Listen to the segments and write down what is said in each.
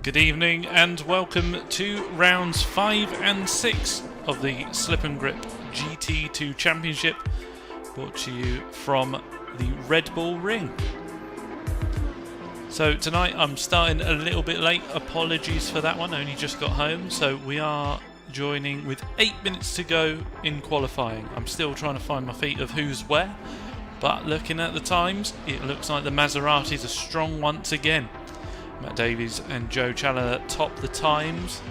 Good evening and welcome to rounds 5 and 6 of the Slip and Grip GT2 Championship, brought to you from the Red Bull Ring. So tonight I'm starting a little bit late, apologies for that one, only just got home. So we are joining with 8 minutes to go in qualifying. I'm still trying to find my feet of who's where, but looking at the times, it looks like the Maseratis are strong once again. Matt Davies and Joe Challoner top the times,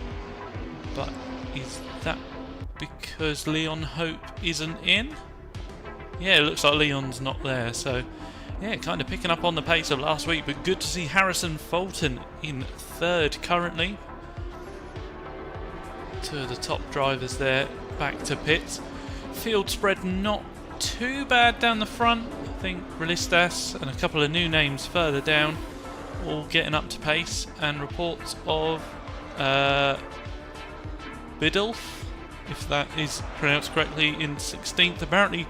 but is that because Leon Hope isn't in? Yeah, it looks like Leon's not there, so yeah, kind of picking up on the pace of last week, but good to see Harrison Fulton in third currently. Two of the top drivers there back to pits. Field spread not too bad down the front. I think Relistas and a couple of new names further down, all getting up to pace, and reports of Biddulph, if that is pronounced correctly, in 16th, apparently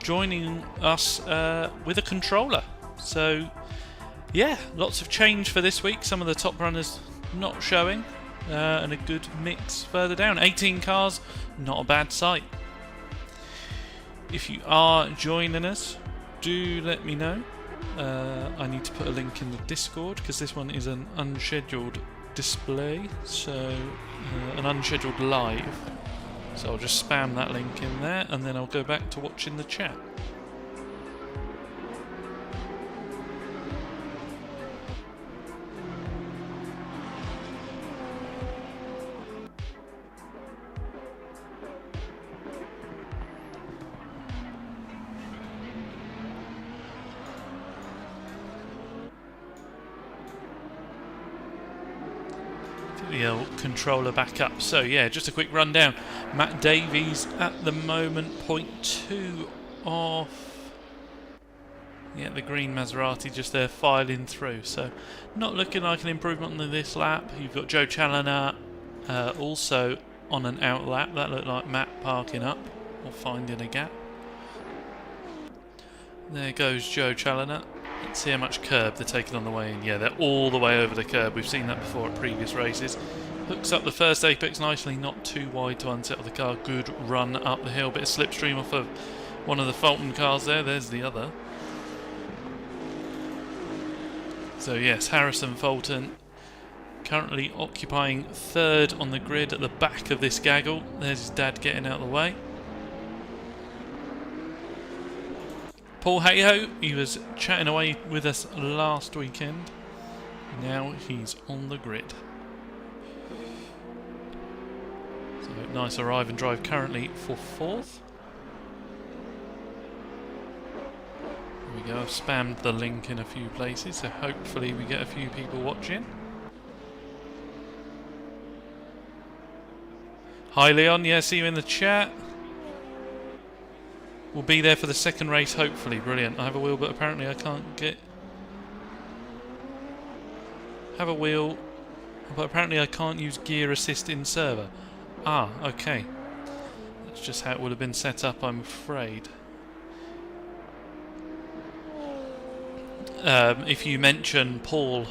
joining us with a controller. So yeah, lots of change for this week. Some of the top runners not showing, and a good mix further down. 18 cars, not a bad sight. If you are joining us, do let me know. I need to put a link in the Discord because this one is an unscheduled display, so an unscheduled live. So I'll just spam that link in there and then I'll go back to watching the chat. The controller back up. So yeah, just a quick rundown. Matt Davies at the moment 0.2 off. Yeah, the green Maserati just there filing through. So not looking like an improvement on this lap. You've got Joe Challoner also on an out lap. That looked like Matt parking up or finding a gap. There goes Joe Challoner. Let's see how much curb they're taking on the way in. Yeah, they're all the way over the curb. We've seen that before at previous races. Hooks up the first apex nicely, not too wide to unsettle the car. Good run up the hill. Bit of slipstream off of one of the Fulton cars there. There's the other. So yes, Harrison Fulton currently occupying third on the grid at the back of this gaggle. There's his dad getting out of the way. Paul Hayhoe, he was chatting away with us last weekend. Now he's on the grid. So nice arrive and drive currently for fourth. There we go, I've spammed the link in a few places, so hopefully we get a few people watching. Hi Leon, yeah, see you in the chat. We'll be there for the second race, hopefully. Brilliant. I have a wheel, but apparently I can't get... Have a wheel, but apparently I can't use gear assist in server. Ah, okay. That's just how it would have been set up, I'm afraid. If you mention Paul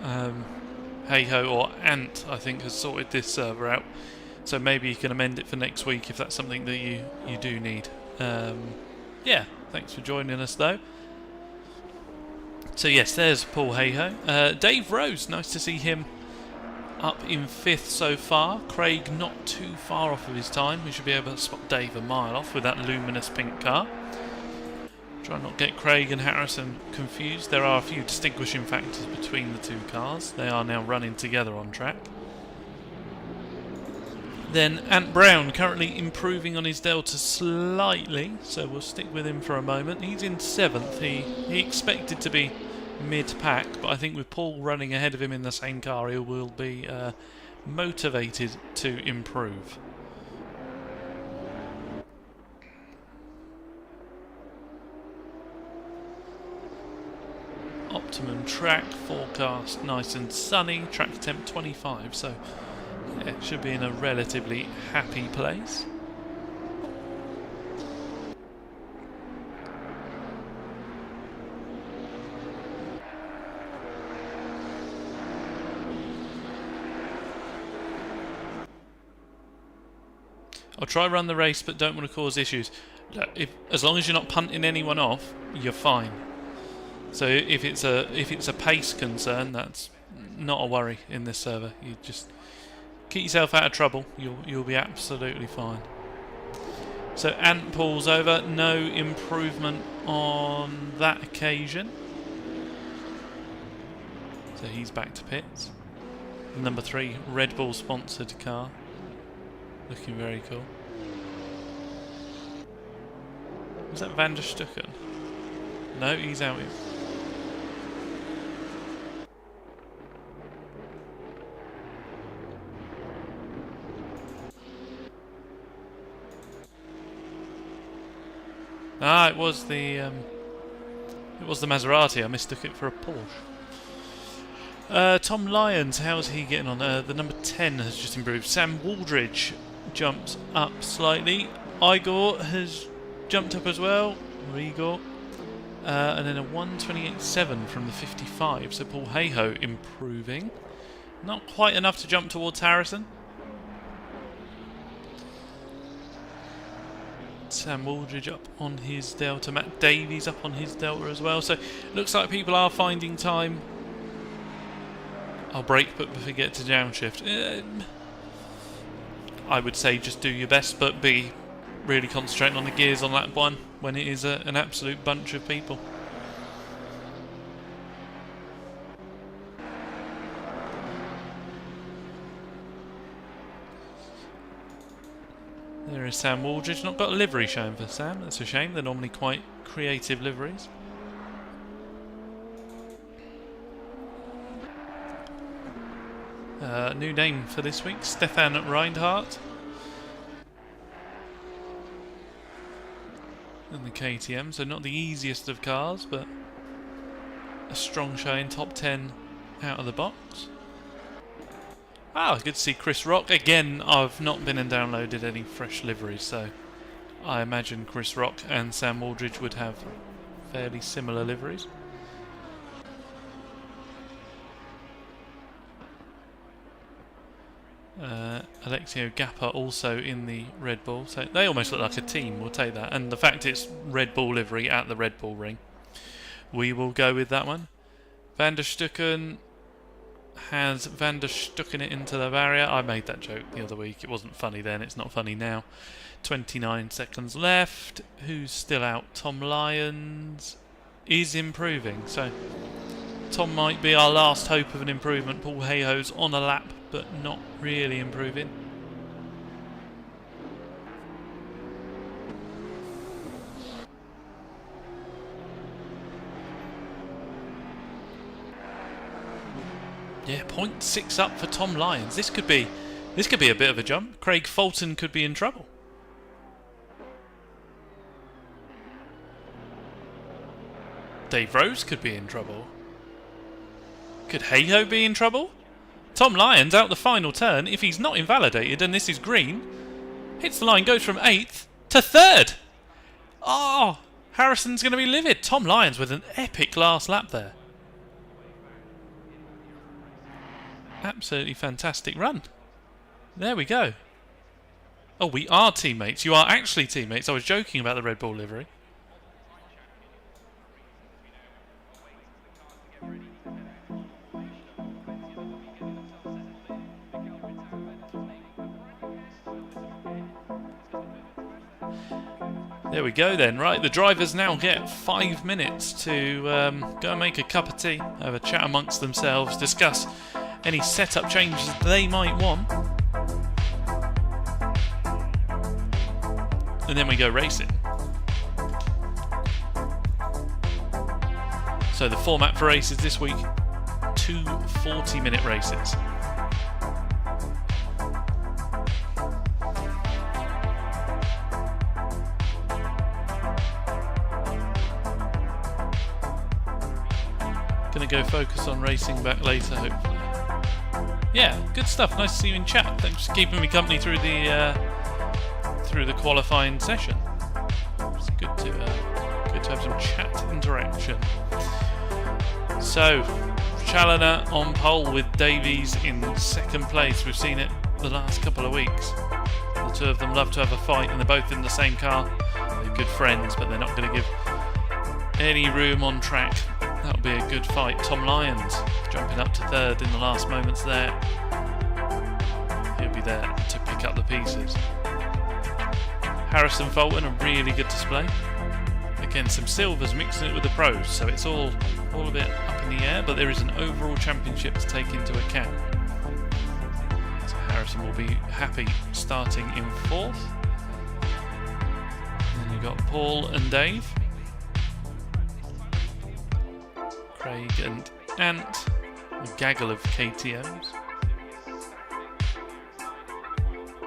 Heyho or Ant, I think, has sorted this server out. So maybe you can amend it for next week if that's something that you do need. Yeah, thanks for joining us though. So yes, there's Paul Heyho. Dave Rose, nice to see him up in 5th so far. Craig not too far off of his time. We should be able to spot Dave a mile off with that luminous pink car. Try not to get Craig and Harrison confused. There are a few distinguishing factors between the two cars. They are now running together on track. Then Ant Brown currently improving on his Delta slightly, so we'll stick with him for a moment. He's in 7th. He expected to be mid-pack, but I think with Paul running ahead of him in the same car, he will be motivated to improve. Optimum track, forecast nice and sunny, track temp 25, so yeah, should be in a relatively happy place. I'll try run the race, but don't want to cause issues. Look, as long as you're not punting anyone off, you're fine. So if it's a pace concern, that's not a worry in this server. You just keep yourself out of trouble. You'll be absolutely fine. So Ant pulls over. No improvement on that occasion. So he's back to pits. Number 3 Red Bull sponsored car. Looking very cool. Was that Van der Stucken? No, he's out. Ah, it was the Maserati. I mistook it for a Porsche. Tom Lyons, how's he getting on? The number 10 has just improved. Sam Waldridge jumped up slightly. Igor has jumped up as well. Or Igor. And then a 128.7 from the 55. So Paul Heyho improving. Not quite enough to jump towards Harrison. Sam Waldridge up on his Delta. Matt Davies up on his Delta as well. So looks like people are finding time. I'll brake, but before we get to downshift, I would say just do your best, but be really concentrating on the gears on lap 1 when it is an absolute bunch of people. There is Sam Waldridge. Not got a livery shown for Sam. That's a shame. They're normally quite creative liveries. New name for this week, Stefan Reinhardt. And the KTM, so not the easiest of cars, but a strong showing, top 10 out of the box. Ah, good to see Chris Rock. Again, I've not been and downloaded any fresh liveries, so I imagine Chris Rock and Sam Waldridge would have fairly similar liveries. Alexio Gappa also in the Red Bull, so they almost look like a team, we'll take that. And the fact it's Red Bull livery at the Red Bull ring, we will go with that one. Van der Stucken has Van der Stucken it into the barrier. I made that joke the other week, it wasn't funny then, it's not funny now. 29 seconds left. Who's still out? Tom Lyons is improving, so Tom might be our last hope of an improvement. Paul Heyho's on a lap, but not really improving. Yeah, 0.6 up for Tom Lyons. This could be a bit of a jump. Craig Fulton could be in trouble. Dave Rose could be in trouble. Could Heyho be in trouble? Tom Lyons out the final turn. If he's not invalidated and this is green, Hits the line, goes from 8th to 3rd. Oh, Harrison's going to be livid. Tom Lyons with an epic last lap there. Absolutely fantastic run. There we go. Oh, we are teammates. You are actually teammates. I was joking about the Red Bull livery. There we go then. Right, the drivers now get 5 minutes to go and make a cup of tea, have a chat amongst themselves, discuss any setup changes they might want. And then we go racing. So the format for races this week, 2 40-minute races. Gonna go focus on racing back later, hopefully. Yeah, good stuff. Nice to see you in chat. Thanks for keeping me company through the qualifying session. It's good to have some chat interaction. So, Challoner on pole with Davies in 2nd place. We've seen it the last couple of weeks. The two of them love to have a fight, and they're both in the same car. They're good friends, but they're not going to give any room on track. That'll be a good fight. Tom Lyons jumping up to 3rd in the last moments there. He'll be there to pick up the pieces. Harrison Fulton, a really good display. Again, some silvers mixing it with the pros, so it's all a bit up in the air, but there is an overall championship to take into account. So Harrison will be happy starting in 4th. And then you've got Paul and Dave. Craig and Ant, a gaggle of KTMs.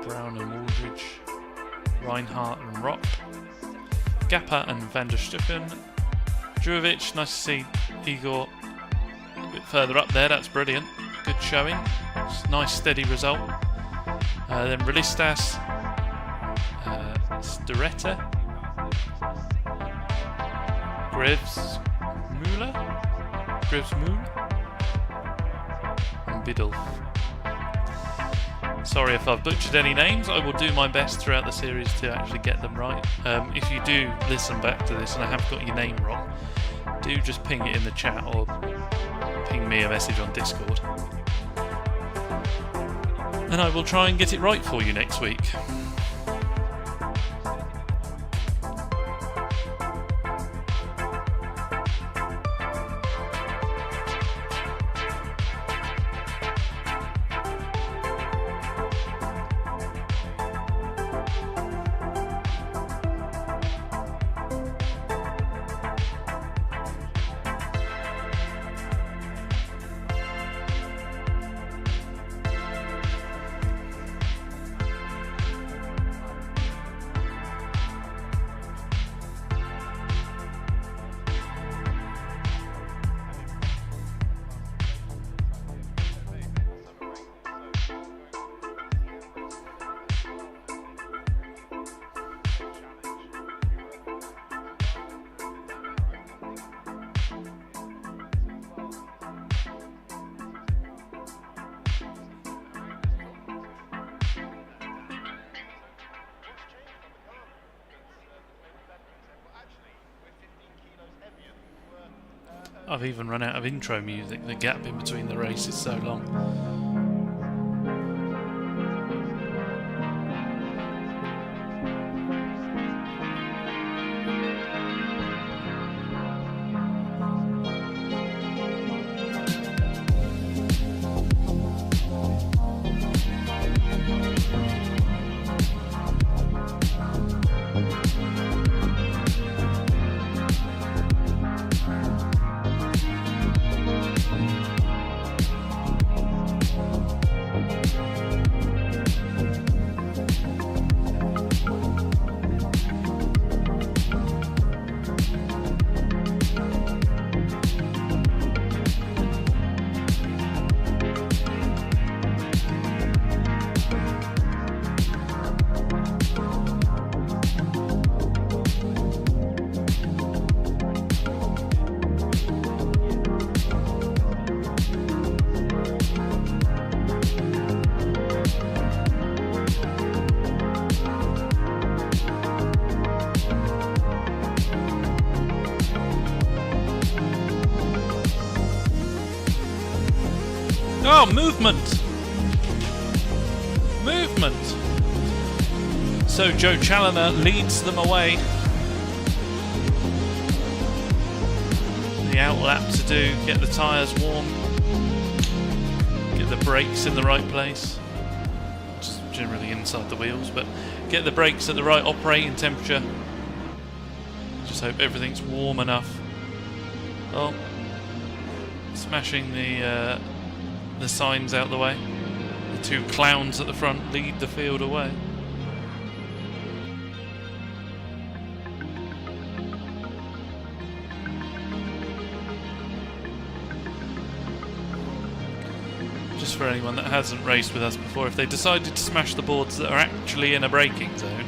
Brown and Waldridge, Reinhardt and Rock, Gapper and Van der Stucken, Druovic. Nice to see Igor a bit further up there, that's brilliant. Good showing, nice steady result. Then Relistas, Storetta, Grives Muller, and Biddulph. Sorry if I've butchered any names. I will do my best throughout the series to actually get them right. If you do listen back to this and I have got your name wrong, do just ping it in the chat or ping me a message on Discord. And I will try and get it right for you next week. I've even run out of intro music, the gap in between the races is so long. on, movement! Movement! So Joe Challoner leads them away. The outlap to do, get the tyres warm, get the brakes in the right place, just generally inside the wheels, but get the brakes at the right operating temperature. Just hope everything's warm enough. Oh, smashing the signs out the way. The two clowns at the front lead the field away. Just for anyone that hasn't raced with us before, if they decided to smash the boards that are actually in a braking zone,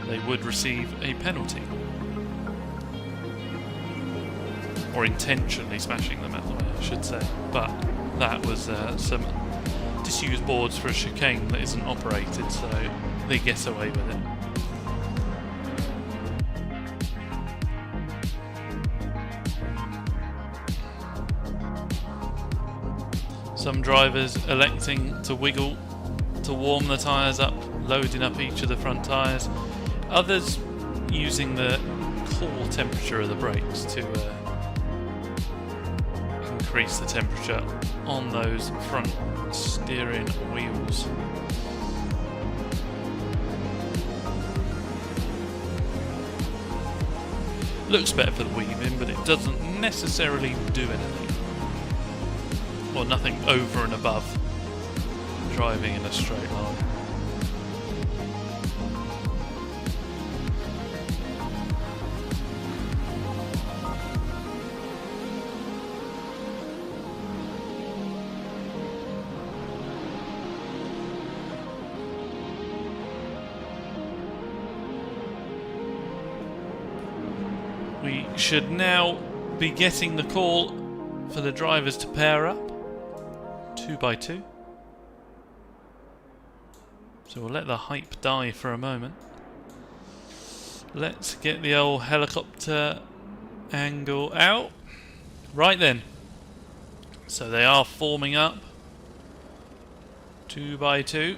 they would receive a penalty. Or intentionally smashing them out the way, I should say. But that was some disused boards for a chicane that isn't operated, so they get away with it. Some drivers electing to wiggle to warm the tyres up, loading up each of the front tyres. Others using the core temperature of the brakes to increase the temperature on those front steering wheels. Looks better for the weaving, but it doesn't necessarily do anything. Or nothing over and above driving in a straight line. We should now be getting the call for the drivers to pair up 2 by 2. So we'll let the hype die for a moment. Let's get the old helicopter angle out. Right then. So they are forming up 2 by 2.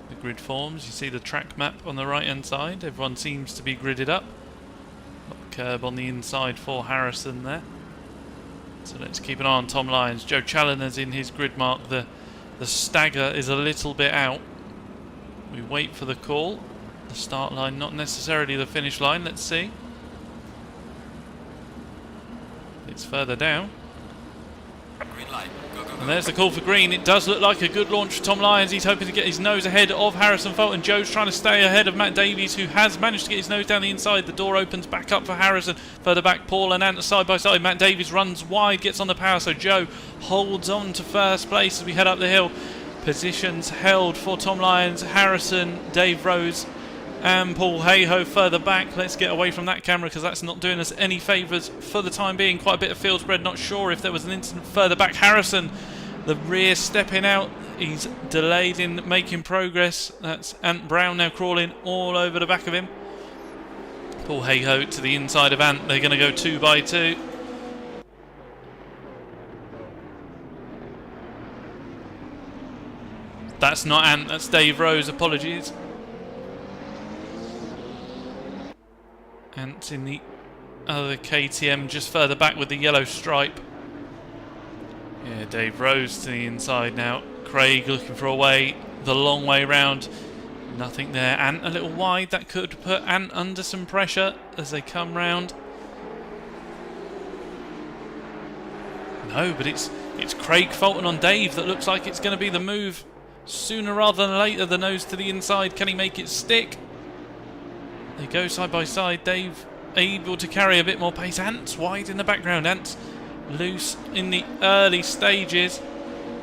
The grid forms. You see the track map on the right hand side. Everyone seems to be gridded up. Got a curb on the inside for Harrison there. So let's keep an eye on Tom Lyons. Joe Challoner's in his grid mark. The stagger is a little bit out. We wait for the call. The start line, not necessarily the finish line. Let's see. It's further down. Green light. Go, go, go. And there's the call for green. It does look like a good launch for Tom Lyons. He's hoping to get his nose ahead of Harrison Fulton. Joe's trying to stay ahead of Matt Davies, who has managed to get his nose down the inside. The door opens back up for Harrison. Further back, Paul and Ant side by side. Matt Davies runs wide, gets on the power, so Joe holds on to first place as we head up the hill. Positions held for Tom Lyons, Harrison, Dave Rose and Paul Hayhoe further back. Let's get away from that camera because that's not doing us any favours for the time being. Quite a bit of field spread. Not sure if there was an incident further back. Harrison, the rear stepping out. He's delayed in making progress. That's Ant Brown now crawling all over the back of him. Paul Hayhoe to the inside of Ant. They're going to go 2 by 2. That's not Ant, that's Dave Rose. Apologies. Ant's in the other KTM just further back with the yellow stripe. Yeah, Dave Rose to the inside now. Craig looking for a way, the long way round. Nothing there. Ant a little wide. That could put Ant under some pressure as they come round. No, but it's Craig Fulton on Dave that looks like it's going to be the move. Sooner rather than later, the nose to the inside. Can he make it stick? They go side by side. Dave able to carry a bit more pace. Ant's wide in the background. Ant's loose in the early stages.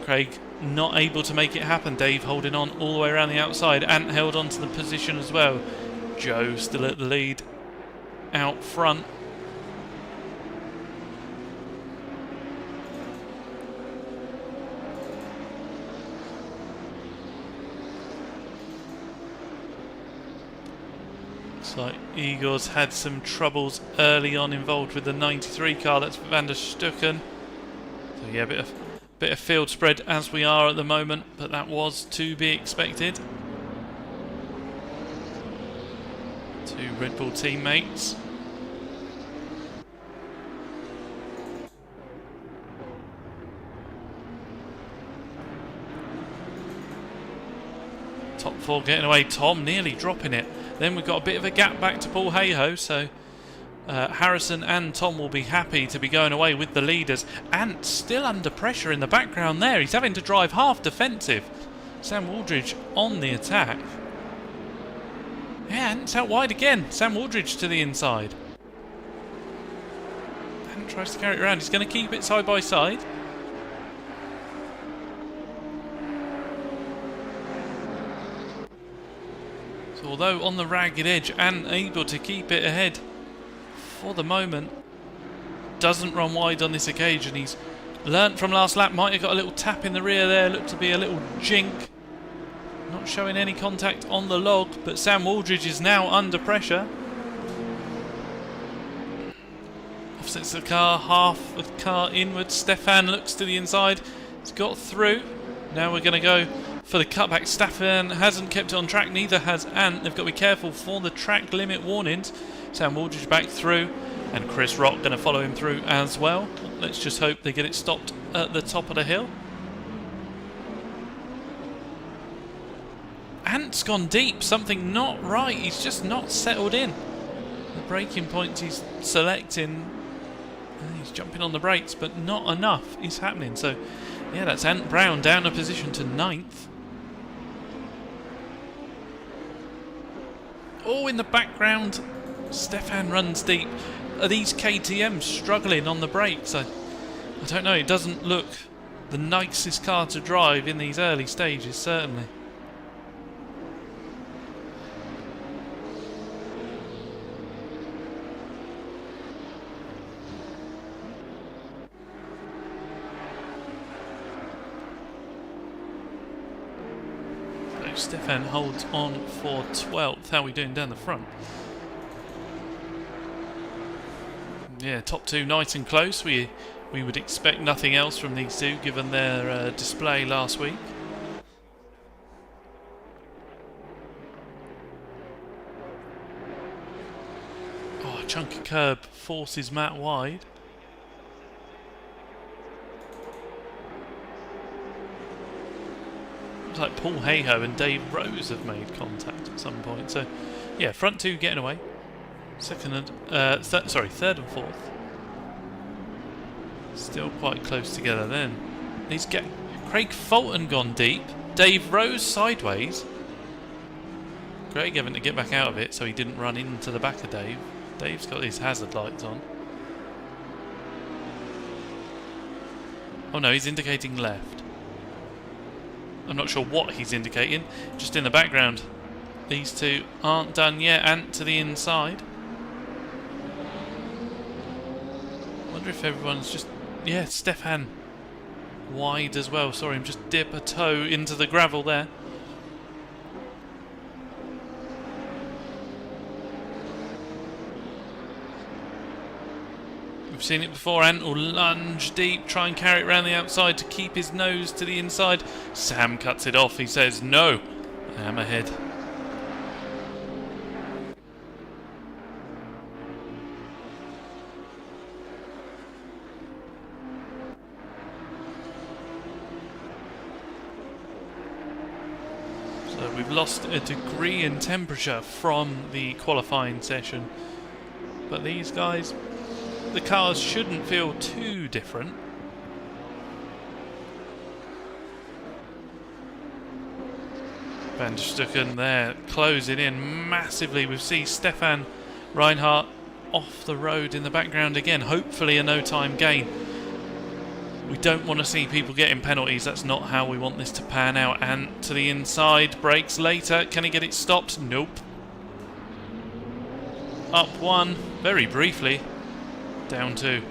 Craig not able to make it happen. Dave holding on all the way around the outside. Ant held on to the position as well. Joe still at the lead out front. Like Igor's had some troubles early on involved with the 93 car. That's Van der Stucken. So yeah, bit of field spread as we are at the moment, but that was to be expected. Two Red Bull teammates. Top four getting away. Tom nearly dropping it. Then we've got a bit of a gap back to Paul Hayhoe, so Harrison and Tom will be happy to be going away with the leaders. Ant still under pressure in the background there. He's having to drive half defensive. Sam Waldridge on the attack. Yeah, Ant's out wide again. Sam Waldridge to the inside. Ant tries to carry it around. He's going to keep it side by side. So although on the ragged edge and able to keep it ahead for the moment, doesn't run wide on this occasion. He's learnt from last lap, might have got a little tap in the rear there, looked to be a little jink. Not showing any contact on the log, but Sam Waldridge is now under pressure. Offsets the car, half of the car inwards. Stefan looks to the inside, he's got through. Now we're going to go for the cutback. Stefan hasn't kept it on track, neither has Ant. They've got to be careful for the track limit warnings. Sam Waldridge back through, and Chris Rock going to follow him through as well. Let's just hope they get it stopped at the top of the hill. Ant's gone deep, something not right. He's just not settled in. The braking points he's selecting, he's jumping on the brakes, but not enough is happening. So, yeah, that's Ant Brown down a position to 9th. Oh, in the background, Stefan runs deep. Are these KTMs struggling on the brakes? I don't know. It doesn't look the nicest car to drive in these early stages, certainly. Stefan holds on for 12th. How are we doing down the front? Yeah, top two nice and close. We would expect nothing else from these two given their display last week. Oh, a chunky curb forces Matt wide. Like Paul Hayhoe and Dave Rose have made contact at some point. So, yeah, front two getting away. Third and fourth. Still quite close together then. Craig Fulton gone deep. Dave Rose sideways. Craig having to get back out of it so he didn't run into the back of Dave. Dave's got his hazard lights on. Oh no, he's indicating left. I'm not sure what he's indicating, just in the background. These two aren't done yet. Ant to the inside. Wonder if everyone's just... Yeah, Stefan wide as well. Saw him just dip a toe into the gravel there. We've seen it before. Ant will lunge deep, try and carry it around the outside to keep his nose to the inside. Sam cuts it off. He says, no, I am ahead. So we've lost a degree in temperature from the qualifying session. But these guys... the cars shouldn't feel too different. Van der Stucken there closing in massively. We see Stefan Reinhardt off the road in the background again. Hopefully a no-time gain. We don't want to see people getting penalties. That's not how we want this to pan out. And to the inside, brakes later. Can he get it stopped? Nope. Up one, very briefly. Down two.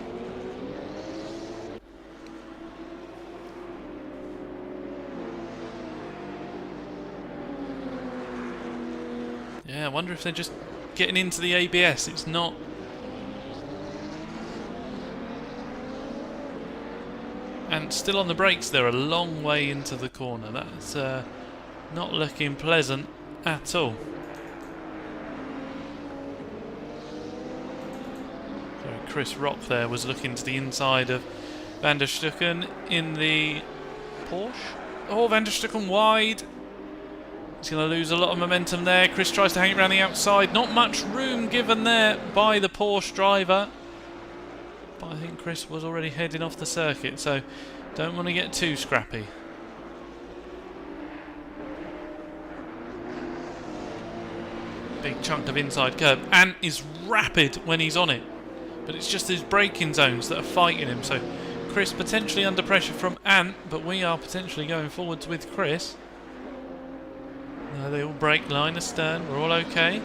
Yeah, I wonder if they're just getting into the ABS. It's not Ant still on the brakes. They're a long way into the corner. That's not looking pleasant at all. So Chris Rock there was looking to the inside of Van der Stucken in the Porsche. Oh, Van der Stucken wide. He's going to lose a lot of momentum there. Chris tries to hang it around the outside. Not much room given there by the Porsche driver. But I think Chris was already heading off the circuit, so don't want to get too scrappy. Big chunk of inside curb. Ant is rapid when he's on it, but it's just his braking zones that are fighting him. So Chris potentially under pressure from Ant, but we are potentially going forwards with Chris. They all brake line astern. We're all okay.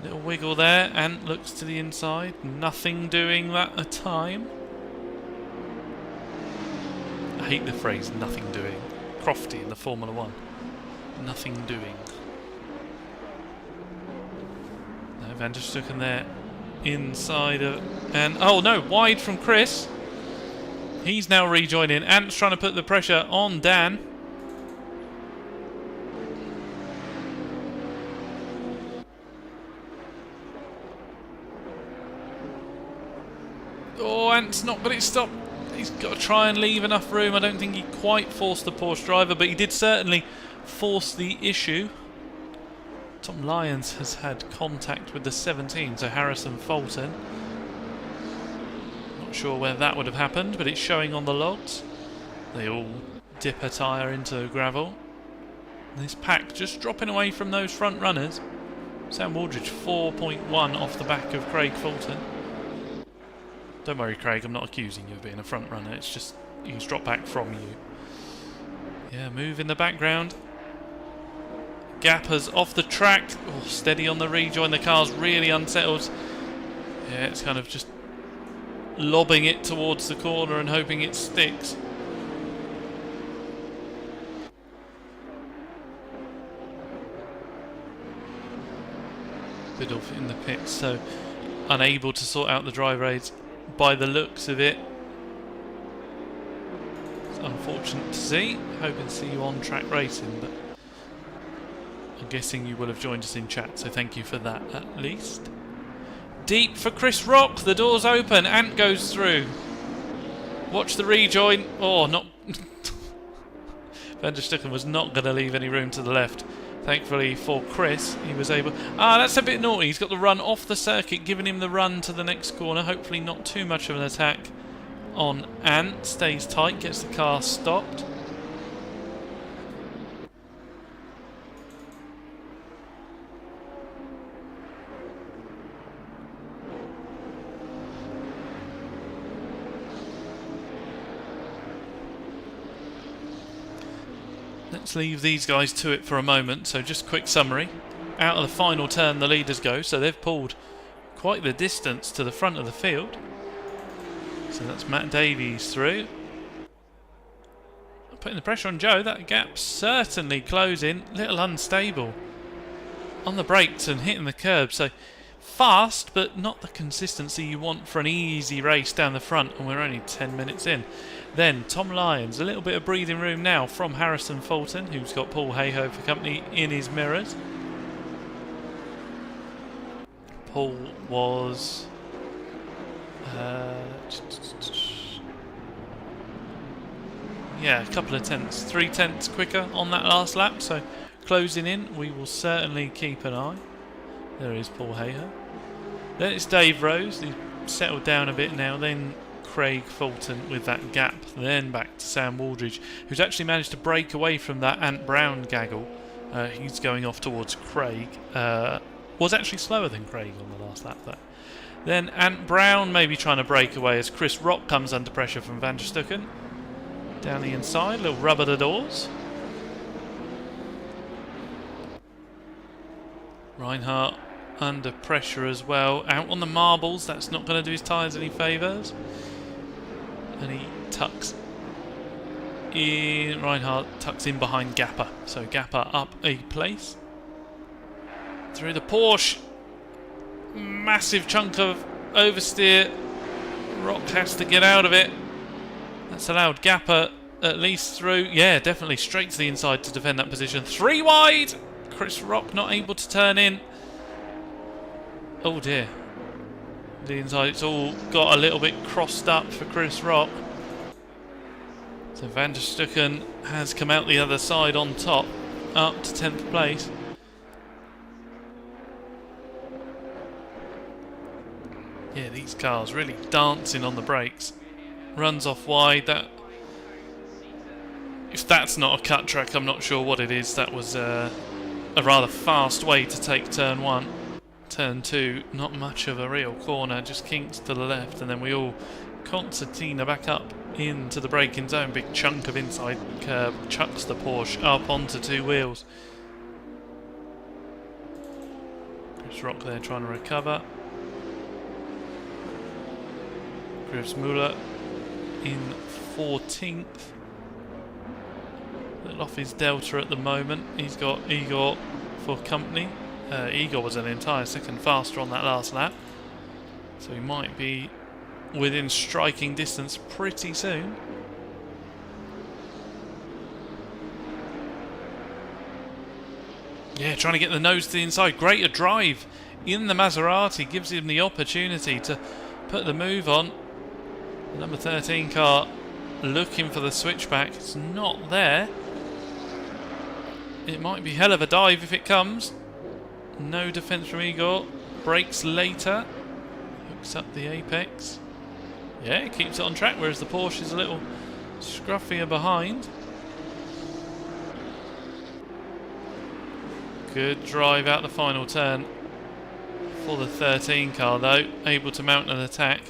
Little wiggle there. Ant looks to the inside. Nothing doing that a time. I hate the phrase nothing doing. Crofty in the Formula 1. Nothing doing. No, Van der Stucken there. Inside of... And oh no, wide from Chris. He's now rejoining. Ant's trying to put the pressure on Dan. Oh, Ant's not got it stopped. He's got to try and leave enough room. I don't think he quite forced the Porsche driver, but he did certainly force the issue. Tom Lyons has had contact with the 17, so Harrison Fulton. Not sure where that would have happened, but it's showing on the logs. They all dip a tyre into gravel. This pack just dropping away from those front runners. Sam Waldridge 4.1 off the back of Craig Fulton. Don't worry, Craig, I'm not accusing you of being a front runner. It's just he's dropped back from you. Yeah, move in the background. Gappers off the track. Oh, steady on the rejoin. The car's really unsettled. Yeah, it's kind of just lobbing it towards the corner and hoping it sticks. Biddulph in the pits, so unable to sort out the driver aids by the looks of it. It's unfortunate to see. Hoping to see you on track racing, but I'm guessing you will have joined us in chat, so thank you for that at least. Deep for Chris Rock. The door's open. Ant goes through. Watch the rejoin. Oh, not... Van der Stucken was not going to leave any room to the left. Thankfully for Chris, he was able... Ah, that's a bit naughty. He's got the run off the circuit, giving him the run to the next corner. Hopefully not too much of an attack on Ant. Stays tight, gets the car stopped. Let's leave these guys to it for a moment. So just quick summary. Out of the final turn the leaders go, so they've pulled quite the distance to the front of the field. So that's Matt Davies through. Putting the pressure on Joe, that gap's certainly closing. Little unstable on the brakes and hitting the curb. So fast, but not the consistency you want for an easy race down the front, and we're only 10 minutes in. Then Tom Lyons, a little bit of breathing room now from Harrison Fulton, who's got Paul Hayhoe for company in his mirrors. Paul was... yeah, a couple of tenths, 3 tenths quicker on that last lap, so closing in, we will certainly keep an eye. There is Paul Hayhoe. Then it's Dave Rose, he's settled down a bit now, then Craig Fulton with that gap, then back to Sam Waldridge, who's actually managed to break away from that Ant Brown gaggle. He's going off towards Craig. Was actually slower than Craig on the last lap there. Then Ant Brown maybe trying to break away as Chris Rock comes under pressure from Van der Stucken. Down the inside, little rub at the doors. Reinhardt under pressure as well. Out on the marbles, that's not going to do his tyres any favours. And he tucks in, Reinhardt tucks in behind Gapper. So Gapper up a place. Through the Porsche. Massive chunk of oversteer. Rock has to get out of it. That's allowed Gapper at least through. Yeah, definitely straight to the inside to defend that position. 3 wide! Chris Rock not able to turn in. Oh dear. The inside, it's all got a little bit crossed up for Chris Rock. So Van der Stucken has come out the other side on top, up to 10th place. Yeah, these cars really dancing on the brakes. Runs off wide. That, if that's not a cut track, I'm not sure what it is. That was a rather fast way to take turn 1. Turn 2, not much of a real corner, just kinks to the left, and then we all concertina back up into the braking zone. Big chunk of inside curb chucks the Porsche up onto 2 wheels. Chris Rock there trying to recover. Chris Muller in 14th. Little off his delta at the moment. He's got Igor for company. Igor was an entire second faster on that last lap, so he might be within striking distance pretty soon. Yeah, trying to get the nose to the inside. Greater drive in the Maserati gives him the opportunity to put the move on. The number 13 car looking for the switchback. It's not there. It might be hell of a dive if it comes. No defence from Igor. Brakes later. Hooks up the apex. Yeah, it keeps it on track, whereas the Porsche is a little scruffier behind. Good drive out the final turn for the 13 car though. Able to mount an attack.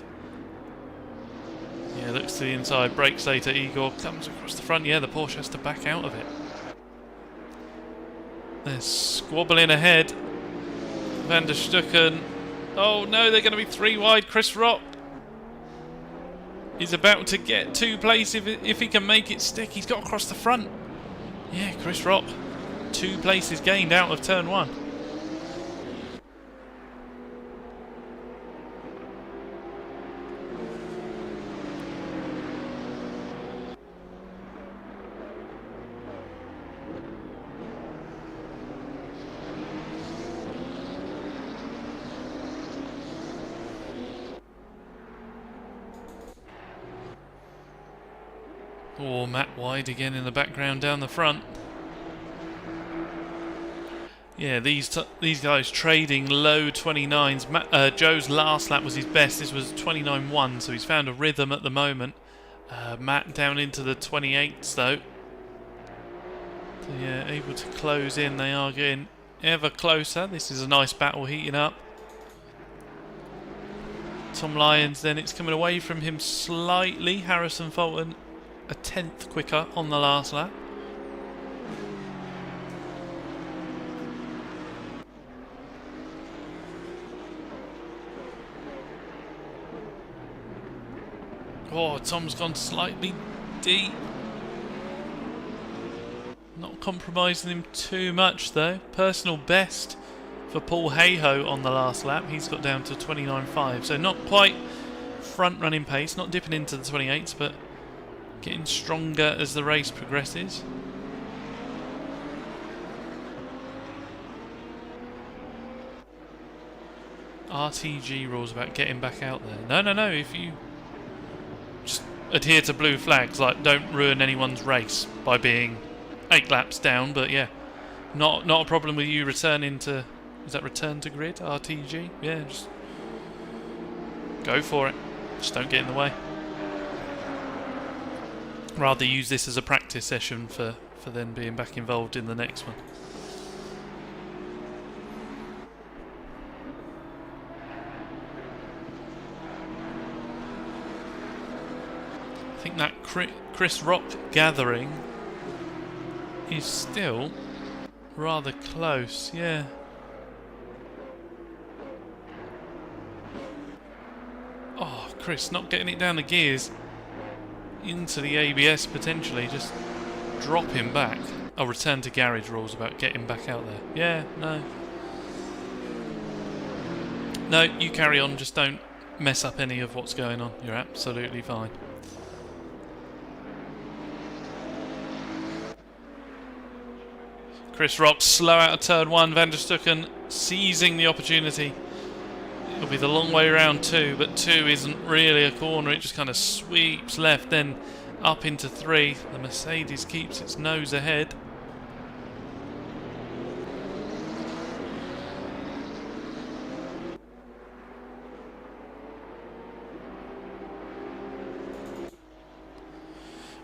Yeah, looks to the inside. Brakes later. Igor comes across the front. Yeah, the Porsche has to back out of it. They're squabbling ahead. Van der Stucken. Oh no, they're going to be 3 wide. Chris Rock is about to get 2 places if he can make it stick. He's got across the front. Yeah, Chris Rock. 2 places gained out of turn 1. Oh, Matt Wide again in the background down the front. Yeah, these guys trading low 29s. Joe's last lap was his best. This was 29.1, so he's found a rhythm at the moment. Matt down into the 28s though. So yeah, able to close in. They are getting ever closer. This is a nice battle heating up. Tom Lyons then, it's coming away from him slightly. Harrison Fulton a 10th quicker on the last lap. Oh, Tom's gone slightly deep. Not compromising him too much though. Personal best for Paul Hayhoe on the last lap. He's got down to 29.5, so not quite front running pace, not dipping into the 28s, but getting stronger as the race progresses. RTG rules about getting back out there. No, if you just adhere to blue flags, like don't ruin anyone's race by being 8 laps down, but yeah, not a problem with you returning to, is that return to grid, RTG? Yeah, just go for it. Just don't get in the way. Rather use this as a practice session for then being back involved in the next one. I think that Chris Rock gathering is still rather close, yeah. Oh, Chris not getting it down the gears into the ABS potentially, just drop him back. I'll return to garage rules about getting back out there. Yeah, no, you carry on, just don't mess up any of what's going on. You're absolutely fine. Chris Rock slow out of turn 1. Van der Stucken seizing the opportunity. It'll be the long way around 2, but 2 isn't really a corner. It just kind of sweeps left, then up into 3. The Mercedes keeps its nose ahead.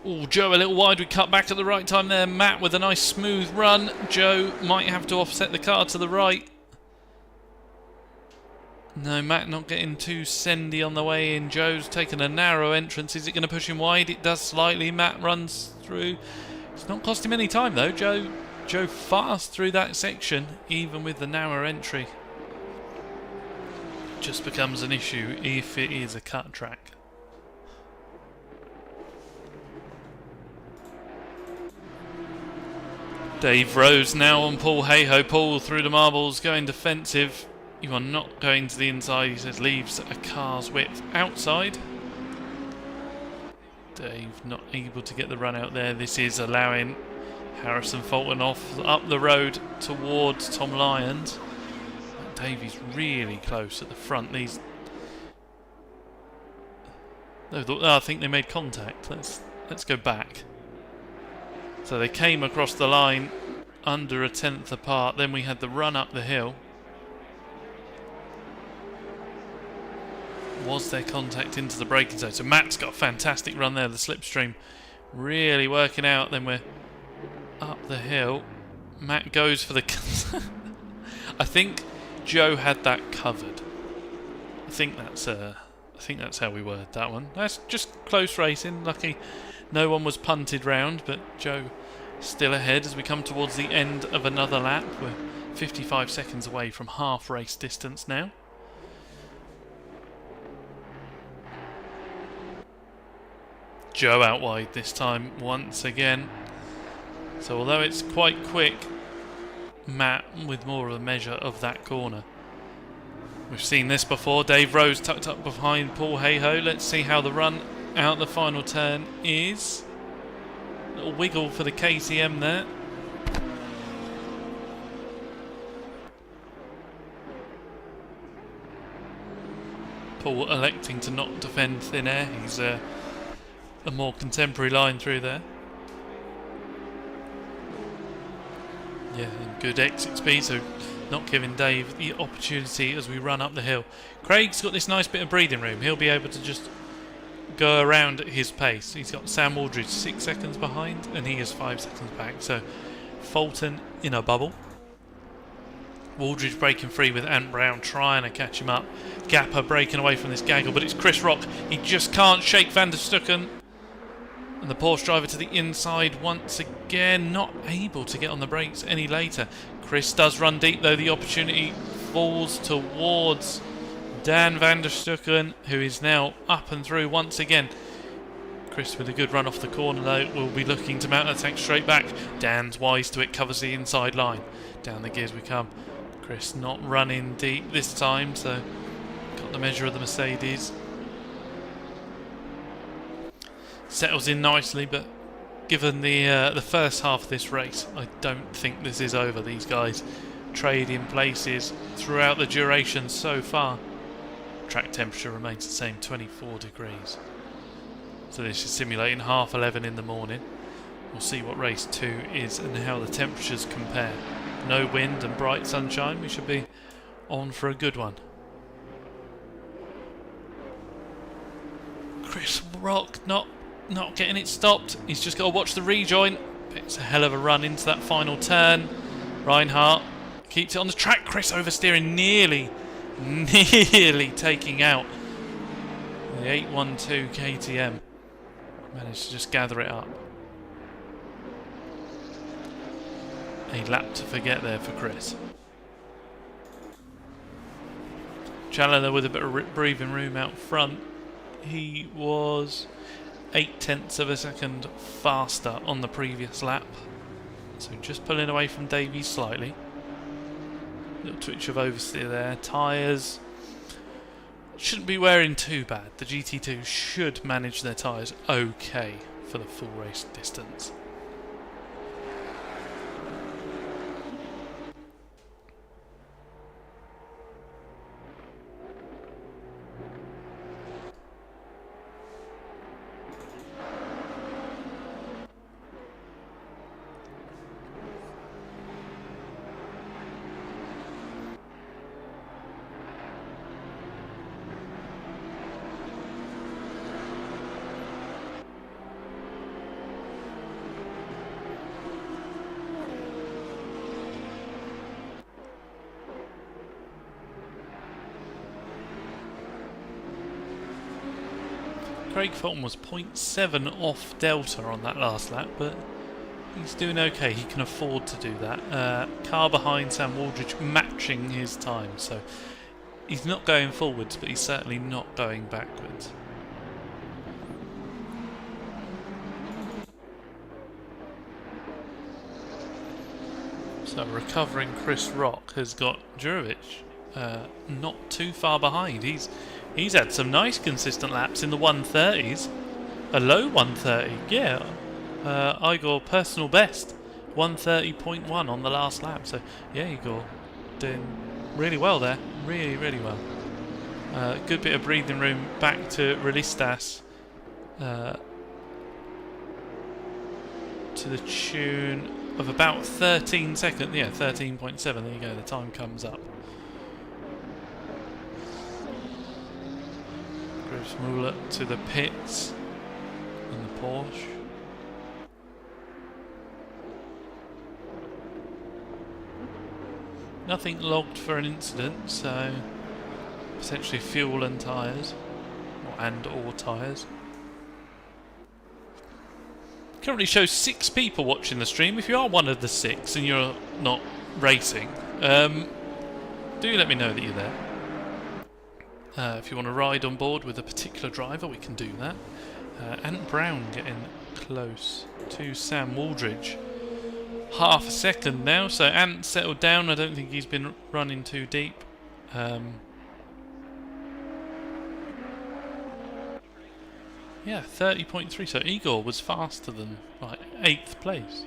Oh, Joe a little wide. We cut back at the right time there. Matt with a nice smooth run. Joe might have to offset the car to the right. No, Matt not getting too sendy on the way in. Joe's taken a narrow entrance. Is it going to push him wide? It does slightly. Matt runs through. It's not cost him any time though. Joe fast through that section, even with the narrow entry. Just becomes an issue if it is a cut track. Dave Rose now on Paul Hayhoe. Paul through the marbles, going defensive. You are not going to the inside, he says, leaves a car's width outside. Dave not able to get the run out there. This is allowing Harrison Fulton off up the road towards Tom Lyons. Dave is really close at the front. These, I think they made contact. Let's go back. So they came across the line under a tenth apart. Then we had the run up the hill. Was there contact into the braking zone? So Matt's got a fantastic run there. The slipstream really working out. Then we're up the hill. Matt goes for the... I think Joe had that covered. I think that's how we word that one. That's just close racing. Lucky no one was punted round, but Joe still ahead as we come towards the end of another lap. We're 55 seconds away from half race distance now. Joe out wide this time once again. So although it's quite quick, Matt with more of a measure of that corner. We've seen this before. Dave Rose tucked up behind Paul Hayhoe. Let's see how the run out the final turn is. Little wiggle for the KTM there. Paul electing to not defend thin air. He's a more contemporary line through there. Yeah, and good exit speed, so not giving Dave the opportunity as we run up the hill. Craig's got this nice bit of breathing room. He'll be able to just go around at his pace. He's got Sam Aldridge 6 seconds behind and he is 5 seconds back. So Fulton in a bubble. Aldridge breaking free with Ant Brown trying to catch him up. Gapper breaking away from this gaggle, but it's Chris Rock. He just can't shake Van der Stucken. And the Porsche driver to the inside once again, not able to get on the brakes any later. Chris does run deep though. The opportunity falls towards Dan Van der Stucken, who is now up and through once again. Chris with a good run off the corner though will be looking to mount a tank straight back. Dan's wise to it, covers the inside line. Down the gears we come. Chris not running deep this time, so got the measure of the Mercedes. Settles in nicely, but given the first half of this race, I don't think this is over. These guys trade in places throughout the duration so far. Track temperature remains the same, 24 degrees. So this is simulating 11:30 in the morning. We'll see what race 2 is and how the temperatures compare. No wind and bright sunshine. We should be on for a good one. Chris Rock not getting it stopped. He's just got to watch the rejoin. It's a hell of a run into that final turn. Reinhardt keeps it on the track. Chris oversteering, nearly taking out the 812 KTM. Managed to just gather it up. A lap to forget there for Chris. Chandler with a bit of breathing room out front. He was 0.8 of a second faster on the previous lap. So just pulling away from Davies slightly. Little twitch of oversteer there. Tyres shouldn't be wearing too bad. The GT2 should manage their tyres okay for the full race distance. Craig Fulton was 0.7 off Delta on that last lap, but he's doing okay. He can afford to do that. Car behind Sam Waldridge matching his time, so he's not going forwards, but he's certainly not going backwards. So recovering Chris Rock has got Jurovic not too far behind. He's had some nice consistent laps in the 130s. A low 130, yeah. Igor personal best, 130.1 on the last lap. So yeah, Igor doing really well there, really well. Good bit of breathing room back to Relistas, to the tune of about 13 seconds. Yeah, 13.7. There you go. The time comes up. Griffiths Muller to the pits in the Porsche. Nothing logged for an incident, so potentially fuel and tyres, or tyres. Currently shows 6 people watching the stream. If you are one of the 6 and you're not racing, do let me know that you're there. If you want to ride on board with a particular driver, we can do that. Ant Brown getting close to Sam Waldridge. Half a second now, so Ant settled down. I don't think he's been running too deep. Yeah, 30.3. So Igor was faster than 8th place,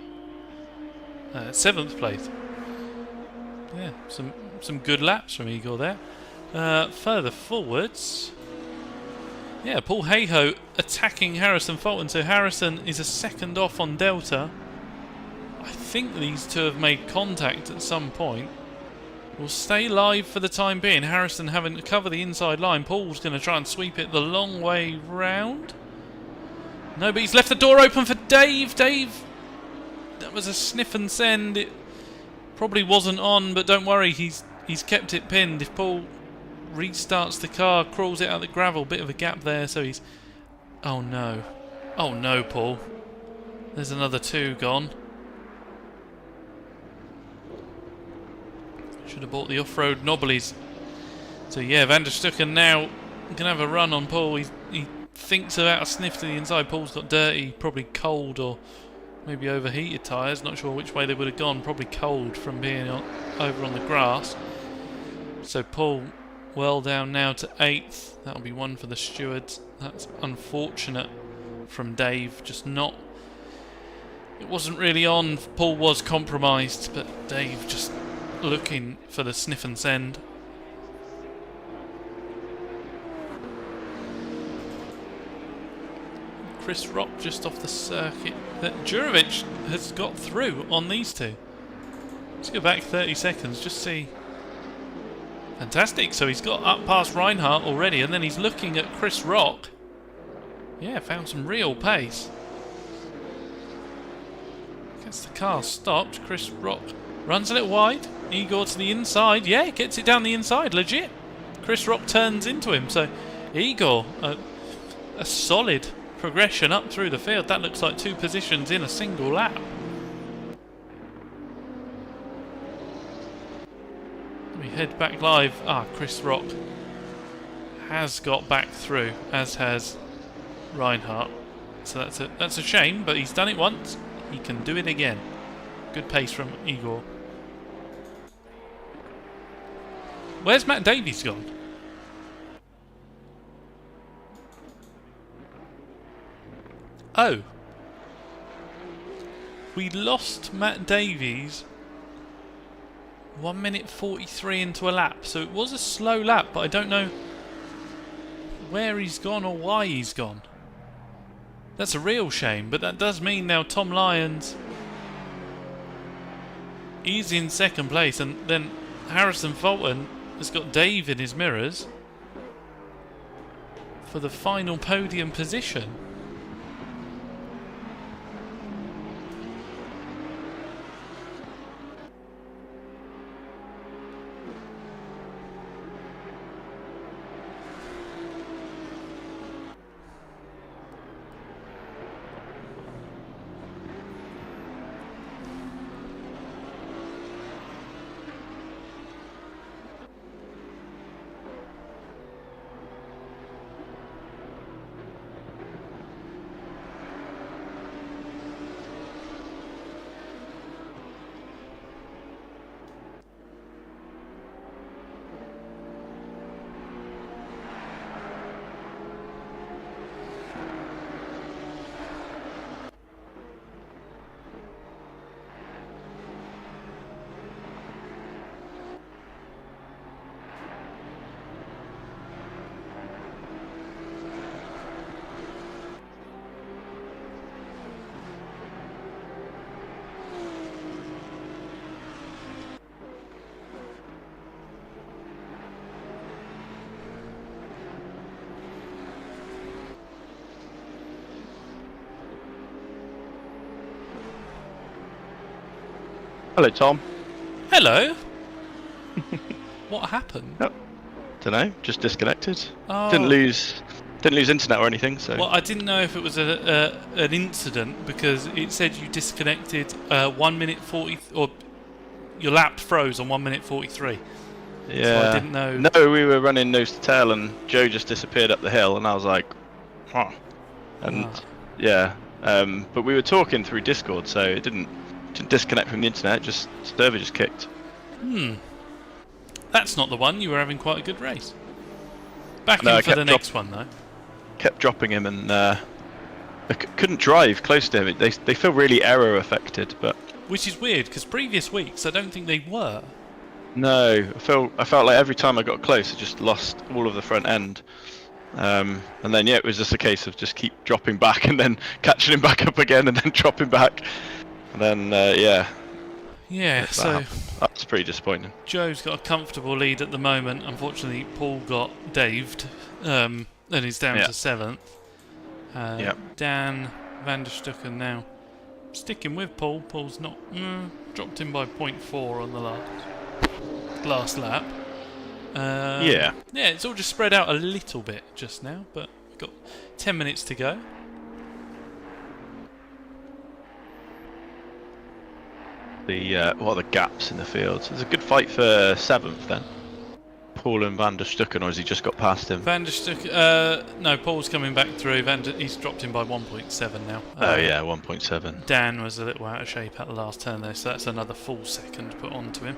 7th place. Yeah, some good laps from Igor there. Further forwards, yeah, Paul Hayhoe attacking Harrison Fulton. So Harrison is a second off on Delta. I think these two have made contact at some point. We'll stay live for the time being. Harrison having to cover the inside line. Paul's going to try and sweep it the long way round. No, but he's left the door open for Dave. Dave, that was a sniff and send. It probably wasn't on, but don't worry, he's kept it pinned. If Paul restarts the car, crawls it out of the gravel, bit of a gap there, so he's... Oh no. Oh no, Paul. There's another 2 gone. Should have bought the off-road knobblies. So yeah, Van der Stucken now going to have a run on Paul. He thinks about a sniff to the inside. Paul's got dirty, probably cold or maybe overheated tyres. Not sure which way they would have gone. Probably cold from being over on the grass. So Paul well down now to 8th. That'll be one for the stewards. That's unfortunate from Dave. Just not... It wasn't really on. Paul was compromised, but Dave just looking for the sniff and send. Chris Rock just off the circuit. That Jurovic has got through on these two. Let's go back 30 seconds, just see. Fantastic, so he's got up past Reinhardt already, and then he's looking at Chris Rock. Yeah, found some real pace. Gets the car stopped. Chris Rock runs a little wide. Igor to the inside. Yeah, gets it down the inside, legit. Chris Rock turns into him, so Igor, a solid progression up through the field. That looks like 2 positions in a single lap. We head back live. Chris Rock has got back through, as has Reinhardt. So that's a shame, but he's done it once. He can do it again. Good pace from Igor. Where's Matt Davies gone? Oh. We lost Matt Davies 1 minute 43 into a lap. So it was a slow lap, but I don't know where he's gone or why he's gone. That's a real shame, but that does mean now Tom Lyons is in 2nd place, and then Harrison Fulton has got Dave in his mirrors for the final podium position. Hello, Tom. Hello. What happened? Oh, don't know. Just disconnected. Oh. Didn't lose internet or anything. So. Well, I didn't know if it was an incident because it said you disconnected 1 minute 40, or your lap froze on 1 minute 43. Yeah. So I didn't know. No, we were running nose to tail, and Joe just disappeared up the hill, and I was like, huh. And yeah. But we were talking through Discord, so it didn't disconnect from the internet. Just server just kicked. That's not the one. You were having quite a good race. Back in for the next one, though. Kept dropping him, and I couldn't drive close to him. They feel really error affected, but which is weird because previous weeks I don't think they were. No, I felt like every time I got close, I just lost all of the front end. And then it was just a case of just keep dropping back and then catching him back up again and then dropping back. And then Yeah, so that's pretty disappointing. Joe's got a comfortable lead at the moment. Unfortunately, Paul got daved and he's down to 7th. Dan van der Stucken now sticking with Paul. Paul's not dropped him by 0.4 on the last lap. Yeah, it's all just spread out a little bit just now, but we've got 10 minutes to go. What are the gaps in the fields? There's a good fight for 7th then. Paul and Van der Stucken, or has he just got past him? Van der Stucken, no, Paul's coming back through. He's dropped him by 1.7 now. 1.7. Dan was a little out of shape at the last turn there, so that's another full second put onto him.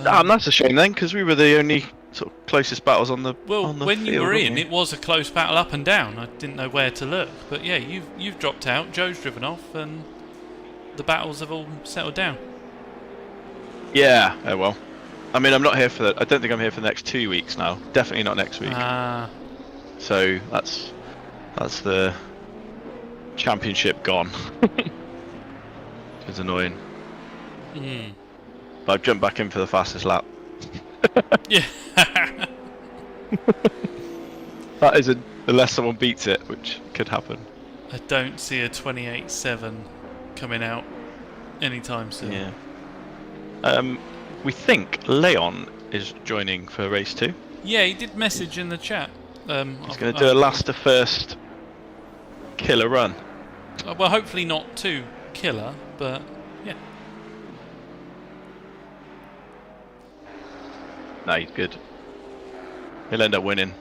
That's a shame then, because we were the only sort of closest battles on the when field, you were in, it was a close battle up and down. I didn't know where to look, but yeah, you've dropped out. Joe's driven off, and the battles have all settled down. Yeah, well, I mean, I'm not here for I don't think I'm here for the next 2 weeks now. Definitely not next week. So that's the championship gone. It's annoying. But I've jumped back in for the fastest lap. Yeah. That is unless someone beats it, which could happen. I don't see a 28.7 coming out anytime soon. Yeah. We think Leon is joining for race 2. Yeah, he did message in the chat. He's going to do a last to first killer run. Well, hopefully not too killer, but yeah. No, he's good. He'll end up winning.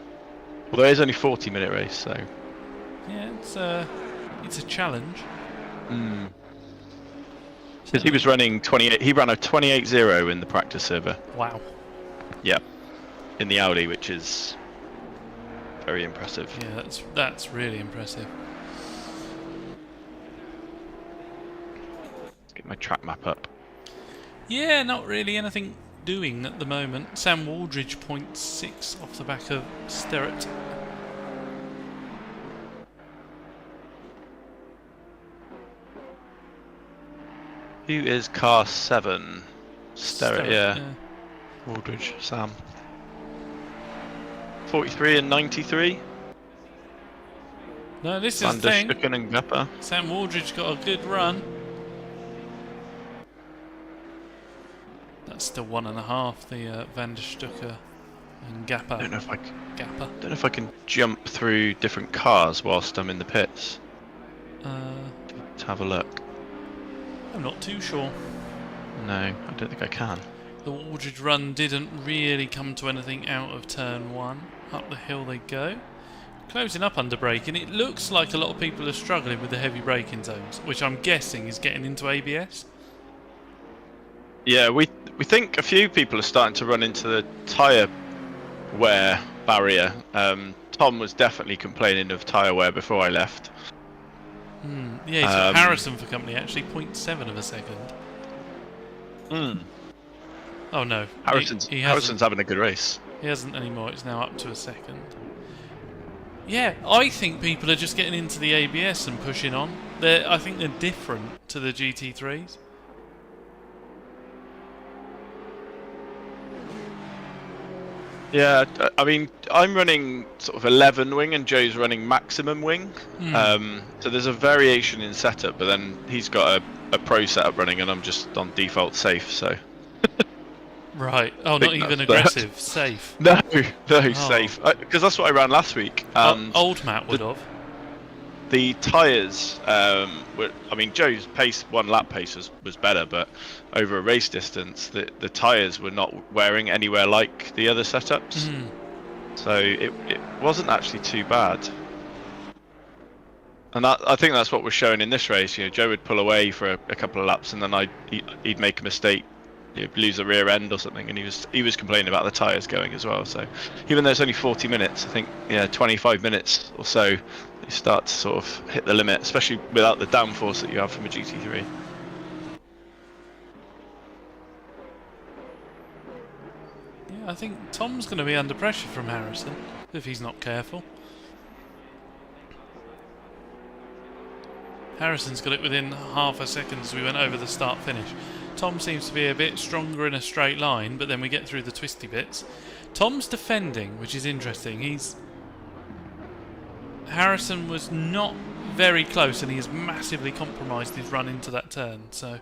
Although it is only a 40-minute race, so. Yeah, it's a challenge. Because he was running 28. He ran a 28.0 in the practice server. Wow. Yeah. In the Audi, which is very impressive. Yeah, that's really impressive. Let's get my track map up. Yeah, not really anything doing at the moment. Sam Waldridge 0.6 off the back of Sterrett. Who is car 7? Sterrett, yeah. Waldridge. Sam. 43 and 93. No, this is the thing. And Gupper. Sam Waldridge got a good run. That's still 1.5. The Van der Stucker and Gapper. I don't know if I can jump through different cars whilst I'm in the pits. Let's have a look. I'm not too sure. No, I don't think I can. The Waldridge run didn't really come to anything out of turn 1. Up the hill they go. Closing up under braking. It looks like a lot of people are struggling with the heavy braking zones, which I'm guessing is getting into ABS. Yeah, we think a few people are starting to run into the tyre wear barrier. Tom was definitely complaining of tyre wear before I left. Yeah, he's got Harrison for company actually, 0.7 of a second. Oh no, Harrison's having a good race. He hasn't anymore. It's now up to a second. Yeah, I think people are just getting into the ABS and pushing on. I think they're different to the GT3s. Yeah, I mean, I'm running sort of 11 wing and Joe's running maximum wing. So there's a variation in setup, but then he's got a pro setup running, and I'm just on default safe. So Right. Oh, think not even that's aggressive. Safe. no, Oh. safe, because that's what I ran last week. And Old Matt would have. the tyres, were, I mean, Joe's pace, one lap pace was better, but over a race distance, the tyres were not wearing anywhere like the other setups. So it wasn't actually too bad. And I think that's what was shown in this race. You know, Joe would pull away for a couple of laps, and then he'd make a mistake, lose a rear end or something, and he was complaining about the tyres going as well. So even though it's only 40 minutes, I think 25 minutes or so, you start to sort of hit the limit, especially without the downforce that you have from a GT3. Yeah, I think Tom's going to be under pressure from Harrison if he's not careful. Harrison's got it within half a second as we went over the start finish. Tom seems to be a bit stronger in a straight line, but then we get through the twisty bits. Tom's defending, which is interesting. Harrison was not very close, and he has massively compromised his run into that turn. So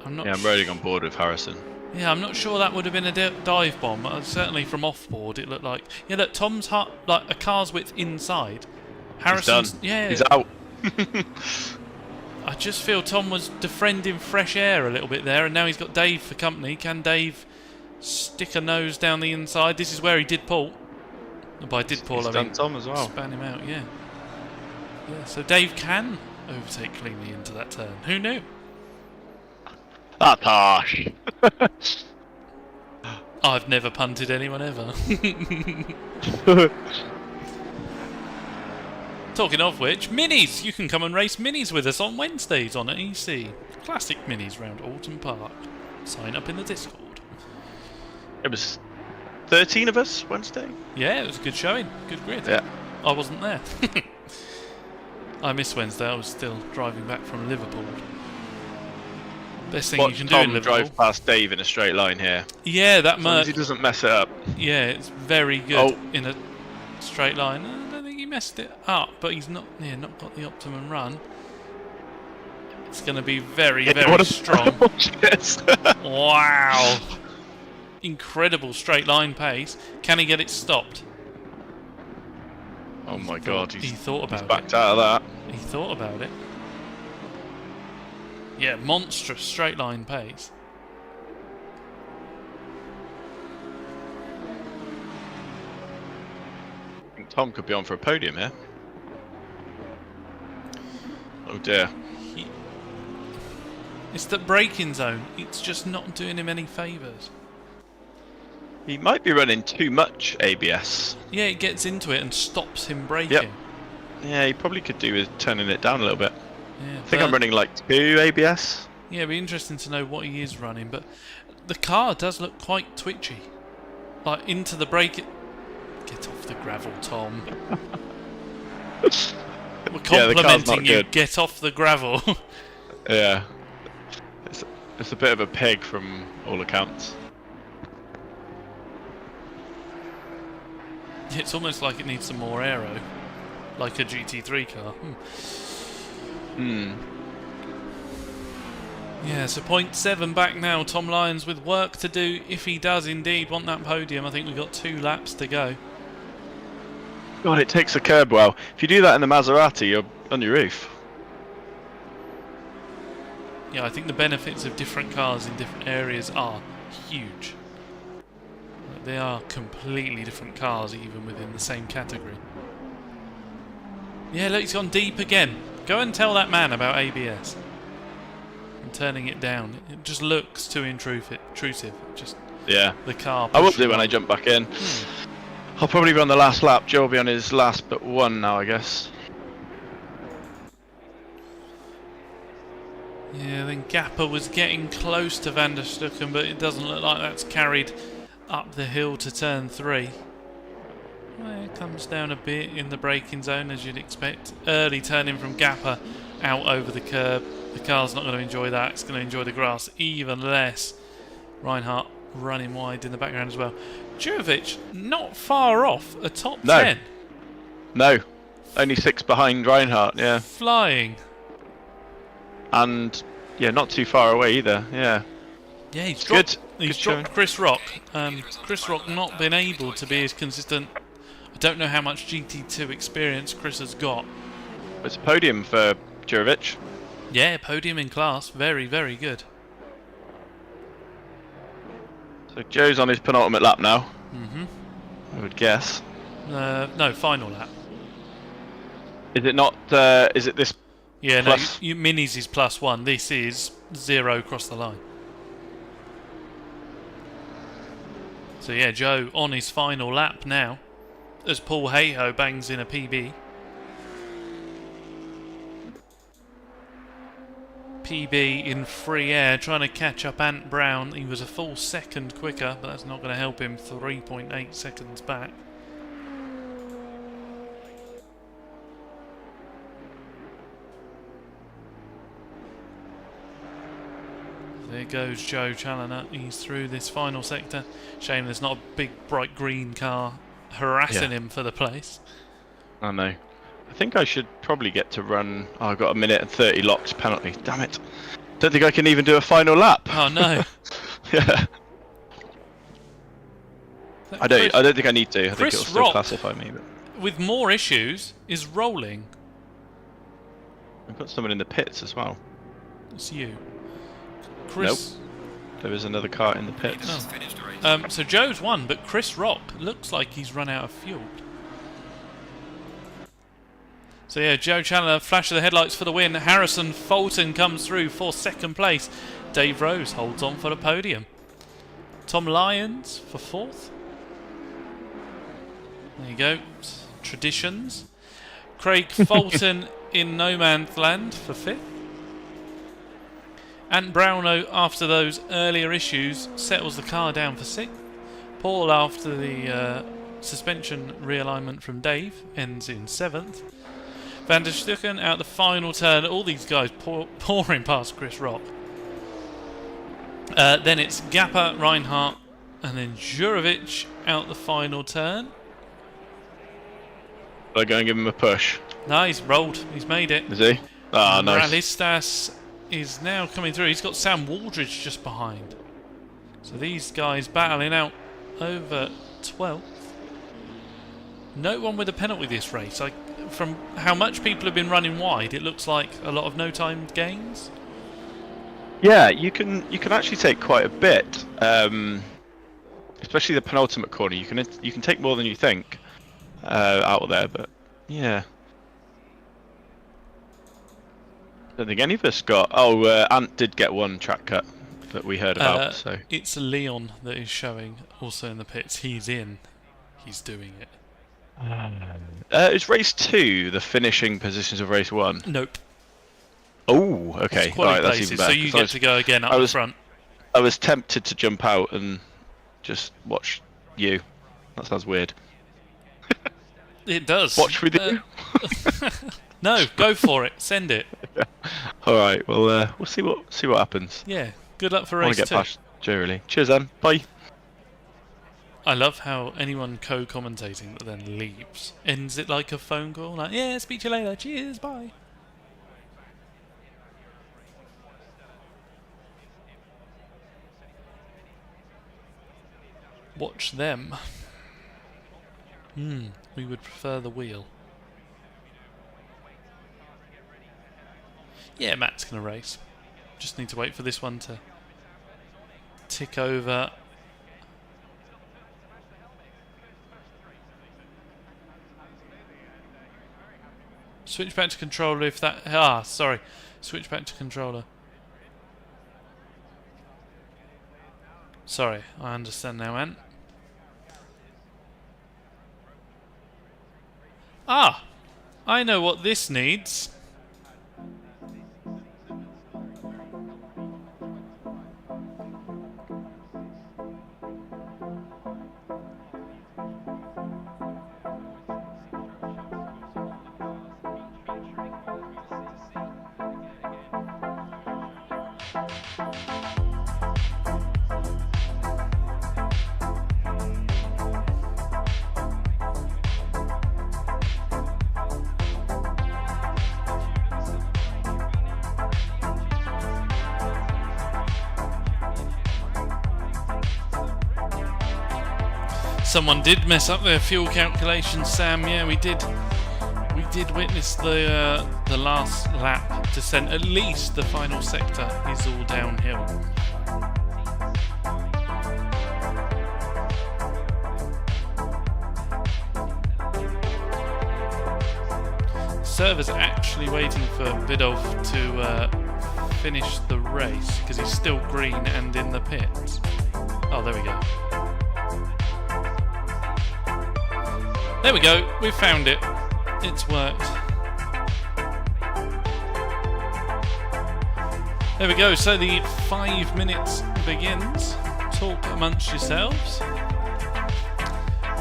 I'm not. Yeah, I'm rolling on board with Harrison. Yeah, I'm not sure that would have been a dive bomb. Certainly from off board, it looked like. Yeah, look, Tom's like a car's width inside. Harrison's He's out. I just feel Tom was defending fresh air a little bit there, and now he's got Dave for company. Can Dave stick a nose down the inside? This is where he did pull. By did pull, I mean Tom as well. Span him out, yeah. So Dave can overtake cleanly into that turn. Who knew? That's harsh. I've never punted anyone ever. Talking of which, minis! You can come and race minis with us on Wednesdays on EC. Classic minis round Alton Park. Sign up in the Discord. It was 13 of us Wednesday. Yeah, it was a good showing. Good grid. Yeah. I wasn't there. I missed Wednesday. I was still driving back from Liverpool. Best thing you can do in Liverpool. Drive past Dave in a straight line here. Yeah, that as long as he doesn't mess it up. Yeah, it's very good in a straight line. I don't think he messed it up, but he's not got the optimum run. It's going to be very strong. Wow. Incredible straight line pace. Can he get it stopped? Oh my god, he thought about it. He's backed out of that. He thought about it. Yeah, monstrous straight line pace. I think Tom could be on for a podium here. Oh dear. It's the braking zone. It's just not doing him any favours. He might be running too much ABS. Yeah, it gets into it and stops him braking. Yep. Yeah, he probably could do with turning it down a little bit. Yeah, I think I'm running like 2 ABS. Yeah, it'd be interesting to know what he is running, but the car does look quite twitchy. Like, into the brake... Get off the gravel, Tom. We're complimenting you. Get off the gravel. Yeah. It's a bit of a pig from all accounts. It's almost like it needs some more aero. Like a GT3 car. Yeah, so 0.7 back now. Tom Lyons with work to do if he does indeed want that podium. I think we've got 2 laps to go. God, it takes a curb well. If you do that in the Maserati, you're on your roof. Yeah, I think the benefits of different cars in different areas are huge. They are completely different cars even within the same category. Yeah, look, he's gone deep again. Go and tell that man about ABS. And turning it down. It just looks too intrusive. Just the car. I will do when I jump back in. I'll probably be on the last lap. Joe will be on his last but one now, I guess. Yeah, then Gapper was getting close to Van der Stucken, but it doesn't look like that's carried up the hill to turn 3. Well, it comes down a bit in the braking zone, as you'd expect. Early turning from Gapper out over the curb. The car's not going to enjoy that. It's going to enjoy the grass even less. Reinhardt running wide in the background as well. Djokovic not far off a top 10. No, only 6 behind Reinhardt, yeah. Flying. and yeah, not too far away either. Yeah, Yeah, he's good. dropped, he's Good dropped showing. Chris Rock. Chris Rock not been able to be as consistent. I don't know how much GT2 experience Chris has got. It's a podium for Jurovic. Yeah, podium in class. Very, very good. So Joe's on his penultimate lap now. Mm-hmm. I would guess. No, final lap. Is it not? Is it this? Yeah, Plus- no, Minis is +1. This is 0 across the line. So yeah, Joe on his final lap now, as Paul Hayho bangs in a PB. PB in free air, trying to catch up Ant Brown. He was a full second quicker, but that's not going to help him. 3.8 seconds back. There goes Joe Challoner. He's through this final sector. Shame there's not a big bright green car harassing him for the place. I know. I think I should probably get to run. Oh, I've got a minute and 30 locks penalty. Damn it! Don't think I can even do a final lap. Oh no! Yeah. I don't think I need to. I think Chris it'll still Rock, classify me. But with more issues, is rolling. I've got someone in the pits as well. It's you. Chris. There is another car in the pits. Just finished the race. So Joe's won, but Chris Rock looks like he's run out of fuel. So yeah, Joe Chandler, flash of the headlights for the win. Harrison Fulton comes through for second place. Dave Rose holds on for the podium. Tom Lyons for fourth. There you go. Traditions. Craig Fulton in no man's land for fifth. Ant Browno, after those earlier issues, settles the car down for sixth. Paul, after the suspension realignment from Dave, ends in seventh. Van der Stucken out the final turn. All these guys pouring past Chris Rock. Then it's Gappa, Reinhardt, and then Jurovic out the final turn. They're going to give him a push. No, he's rolled. He's made it. Is he? Ah, nice. Moralistas is now coming through. He's got Sam Waldridge just behind. So these guys battling out over 12th. No one with a penalty this race. From how much people have been running wide, it looks like a lot of no-timed gains. Yeah, you can actually take quite a bit, especially the penultimate corner. You can take more than you think out of there, but yeah. I don't think any of us got. Oh, Ant did get one track cut that we heard about. So it's Leon that is showing also in the pits. He's in. He's doing it. Is race 2 the finishing positions of race 1? Nope. Oh, okay. It's Right, that's even places, better. so you get to go again up the front. I was tempted to jump out and just watch you. That sounds weird. It does. Watch with you? No, go for it. Send it. All right. Well, we'll see what happens. Yeah. Good luck for I want race to get 2. past Joe, really. Cheers, then. Bye. I love how anyone co-commentating that then leaves ends it like a phone call. Like, yeah, speak to you later. Cheers. Bye. Watch them. We would prefer the wheel. Yeah, Matt's going to race. Just need to wait for this one to tick over. Switch back to controller if that... sorry. Switch back to controller. Sorry, I understand now, Ant. I know what this needs. Someone did mess up their fuel calculations, Sam. Yeah, we did. We did witness the last lap descent. At least the final sector is all downhill. Server's actually waiting for Bidov to finish the race because he's still green and in the pits. Oh, there we go. There we go. We found it. It's worked. There we go. So the 5 minutes begins. Talk amongst yourselves.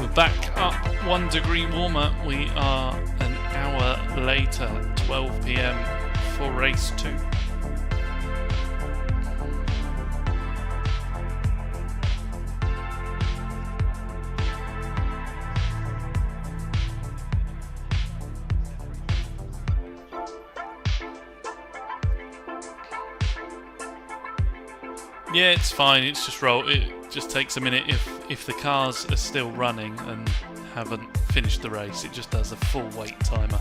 We're back up 1 degree warmer. We are an hour later, 12 PM for race 2. Yeah, it's fine. It's just roll. It just takes a minute if the cars are still running and haven't finished the race. It just does a full wait timer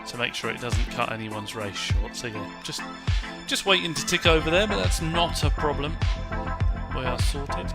to make sure it doesn't cut anyone's race short. So yeah, just waiting to tick over there, but that's not a problem. We are sorted.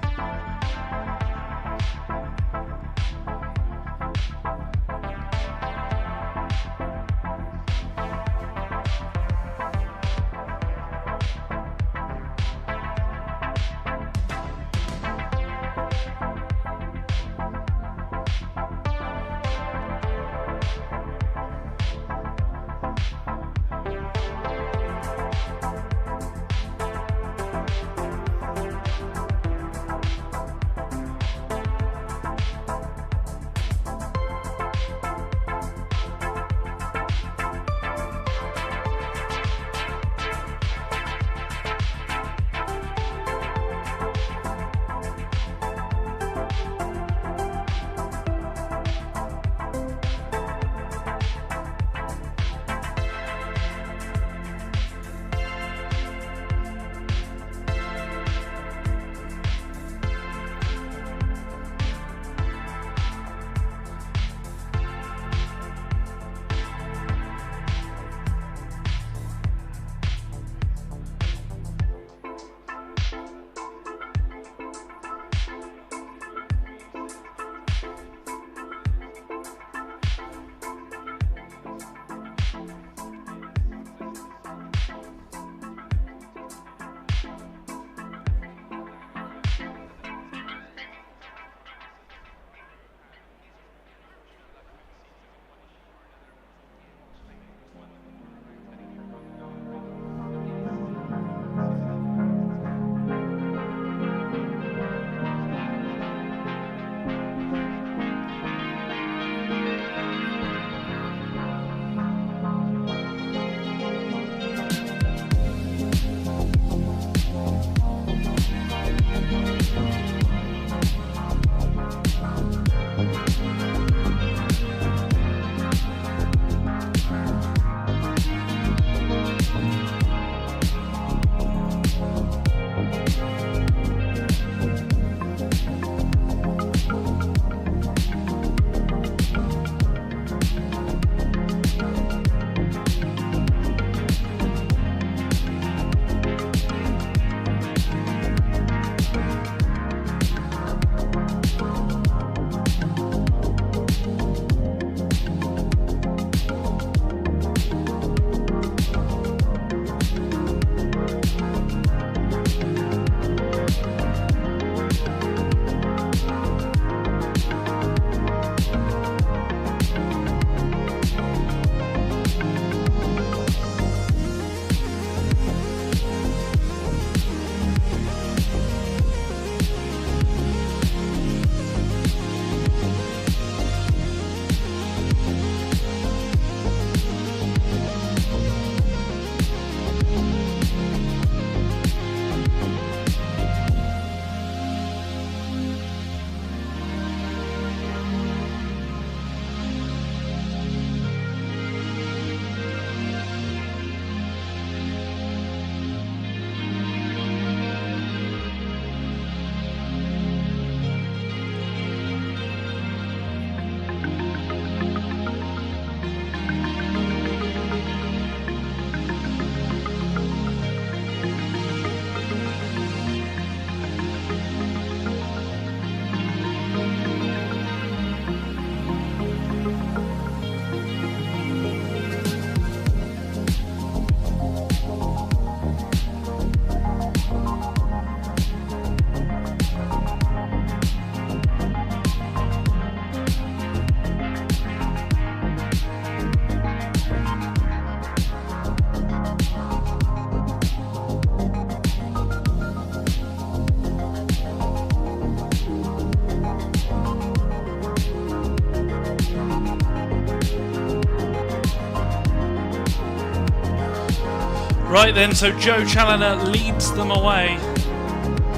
Right then, so Joe Challoner leads them away.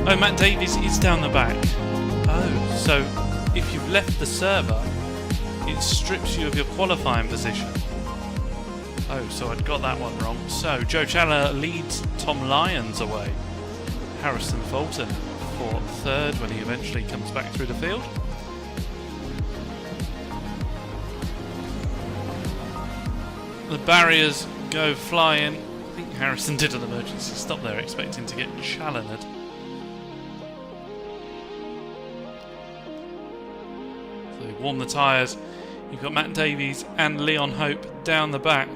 Oh, Matt Davies is down the back. Oh, so if you've left the server, it strips you of your qualifying position. Oh, so I'd got that one wrong. So Joe Challoner leads Tom Lyons away. Harrison Fulton for third when he eventually comes back through the field. The barriers go flying. I think Harrison did an emergency stop there, expecting to get Challonered. So they warm the tyres. You've got Matt Davies and Leon Hope down the back.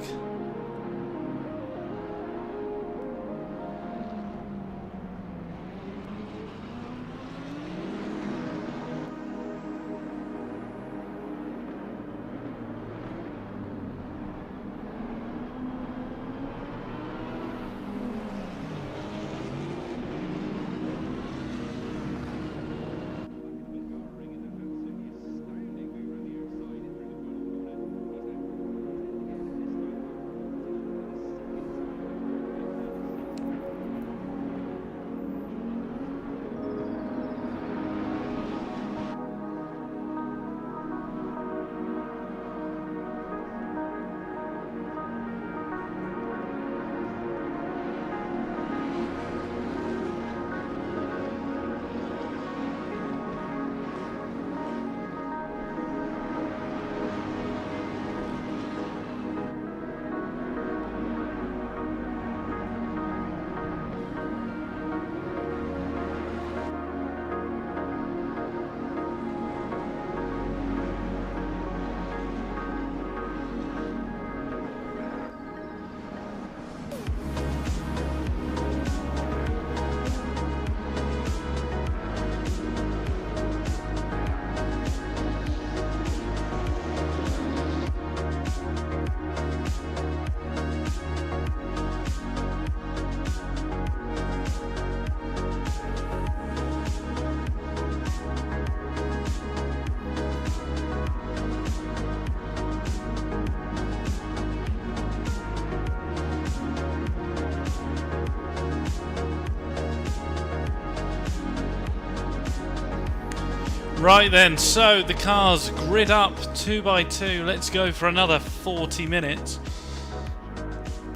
Right then, so the cars grid up 2 by 2. Let's go for another 40 minutes.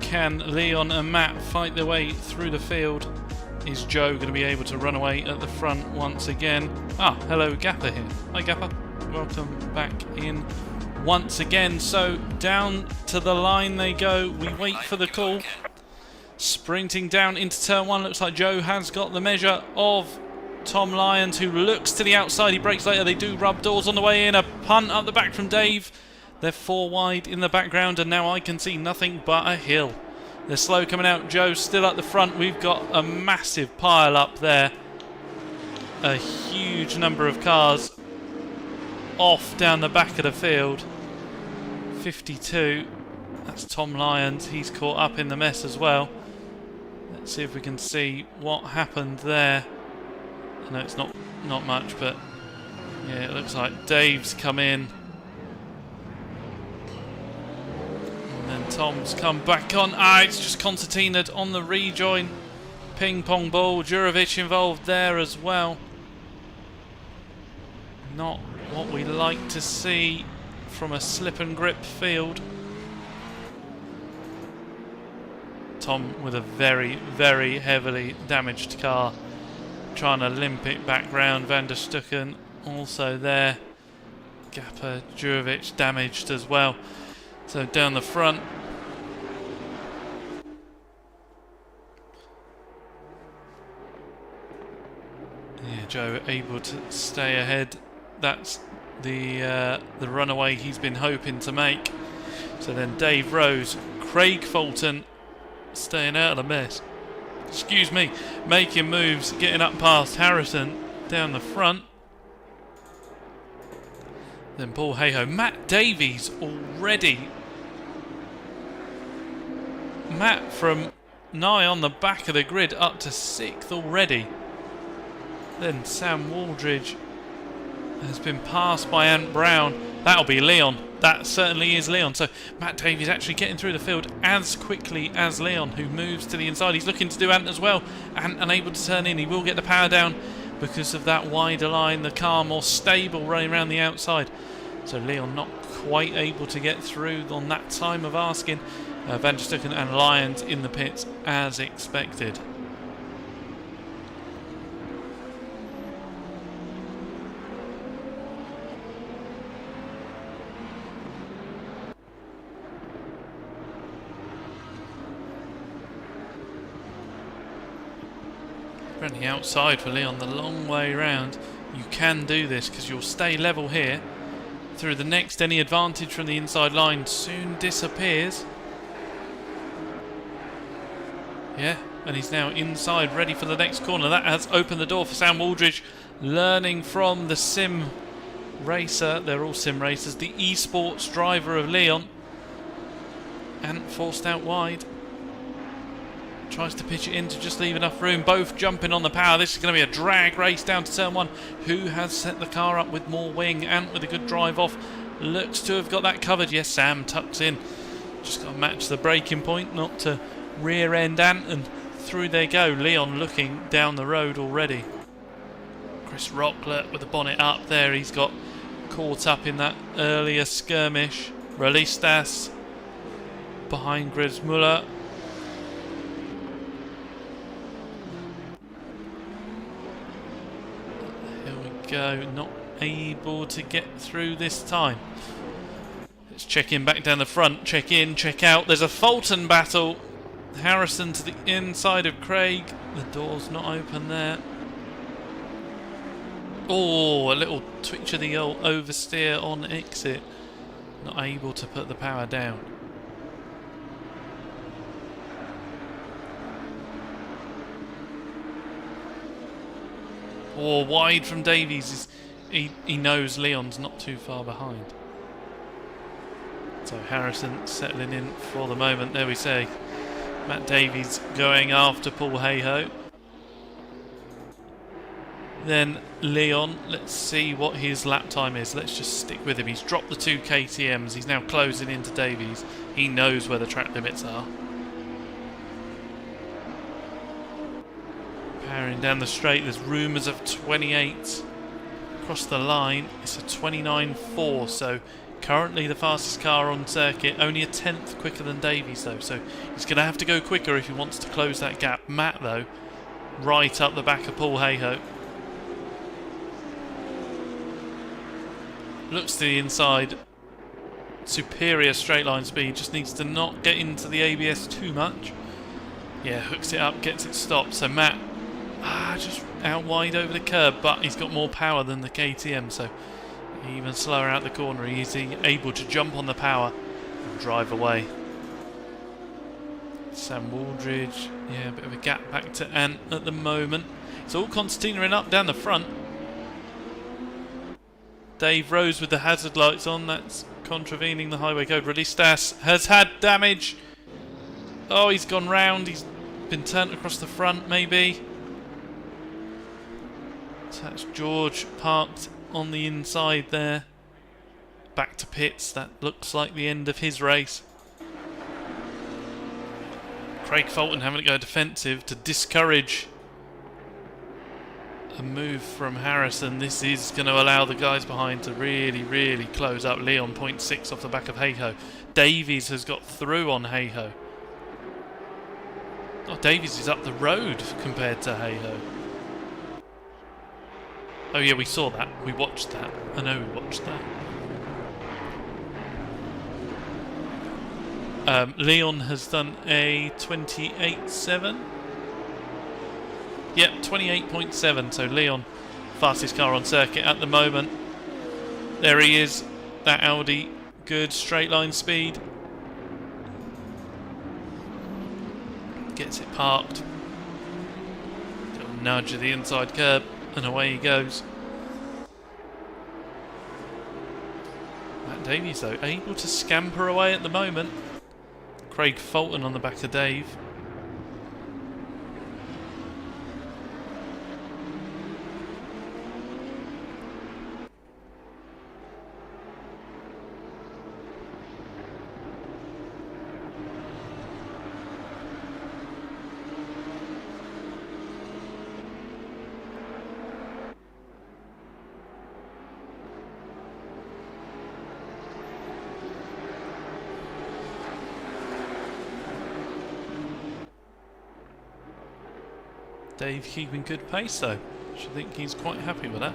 Can Leon and Matt fight their way through the field? Is Joe going to be able to run away at the front once again? Ah, hello Gapper here. Hi Gapper. Welcome back in once again. So down to the line they go. We wait for the call. Sprinting down into turn 1. Looks like Joe has got the measure of Tom Lyons, who looks to the outside. He brakes later. They do rub doors on the way in. A punt up the back from Dave. They're 4 wide in the background, and now I can see nothing but a hill. They're slow coming out. Joe's still at the front. We've got a massive pile up there. A huge number of cars off down the back of the field. 52. That's Tom Lyons. He's caught up in the mess as well. Let's see if we can see what happened there. I know it's not much, but yeah, it looks like Dave's come in. And then Tom's come back on. Ah, it's just concertinaed on the rejoin. Ping pong ball. Jurovic involved there as well. Not what we like to see from a slip and grip field. Tom with a very, very heavily damaged car, trying to limp it back round. Van der Stucken also there. Gapper, Jurovic damaged as well. So down the front. Yeah, Joe able to stay ahead. That's the runaway he's been hoping to make. So then Dave Rose, Craig Fulton staying out of the mess. Excuse me, making moves, getting up past Harrison down the front. Then Paul Hayhoe. Matt Davies already. Matt from nigh on the back of the grid up to 6th already. Then Sam Waldridge has been passed by Ant Brown. That'll be Leon. That certainly is Leon. So Matt Davies actually getting through the field as quickly as Leon, who moves to the inside. He's looking to do Ant as well. Ant unable to turn in. He will get the power down because of that wider line. The car more stable running around the outside. So Leon not quite able to get through on that time of asking. Van der Stucken and Lyons in the pits as expected. On the outside for Leon, the long way round. You can do this because you'll stay level here. Through the next, any advantage from the inside line soon disappears. Yeah, and he's now inside, ready for the next corner. That has opened the door for Sam Waldridge, learning from the sim racer. They're all sim racers. The esports driver of Leon. And forced out wide. Tries to pitch it in to just leave enough room. Both jumping on the power. This is going to be a drag race down to turn one. Who has set the car up with more wing? Ant with a good drive off. Looks to have got that covered. Yes, Sam tucks in. Just got to match the braking point, not to rear end Ant. And through they go. Leon looking down the road already. Chris Rocklet with the bonnet up there. He's got caught up in that earlier skirmish. Relistas behind Gres Muller. Go, not able to get through this time. Let's check in back down the front. Check in, check out. There's a Fulton battle. Harrison to the inside of Craig. The door's not open there. Oh, a little twitch of the old oversteer on exit. Not able to put the power down. Or wide from Davies. He knows Leon's not too far behind. So Harrison settling in for the moment. There we say. Matt Davies going after Paul Hayhoe. Then Leon, let's see what his lap time is. Let's just stick with him. He's dropped the 2 KTMs. He's now closing into Davies. He knows where the track limits are. Powering down the straight, there's rumours of 28 across the line. It's a 29.4, so currently the fastest car on circuit, only a tenth quicker than Davies though, so he's going to have to go quicker if he wants to close that gap. Matt though, right up the back of Paul Hayhoe. Looks to the inside, superior straight line speed, just needs to not get into the ABS too much. Yeah, hooks it up, gets it stopped, so Matt just out wide over the curb, but he's got more power than the KTM, so even slower out the corner. He's able to jump on the power and drive away. Sam Waldridge, yeah, a bit of a gap back to Ant at the moment. It's all concertinaing up down the front. Dave Rose with the hazard lights on, that's contravening the highway code. Relistas has had damage. Oh, he's gone round, he's been turned across the front maybe. That's George parked on the inside there. Back to pits. That looks like the end of his race. Craig Fulton having to go defensive to discourage a move from Harrison. This is going to allow the guys behind to really, really close up. Leon 0.6 off the back of Hayhoe. Davies has got through on Hayhoe. Oh, Davies is up the road compared to Hayhoe. Oh yeah, we saw that. We watched that. I know we watched that. Leon has done a 28.7. Yep, 28.7. So Leon, fastest car on circuit at the moment. There he is. That Audi, good straight line speed. Gets it parked. Little nudge of the inside curb. And away he goes. Matt Davies though, able to scamper away at the moment. Craig Fulton on the back of Dave. Dave keeping good pace though. I should think he's quite happy with that.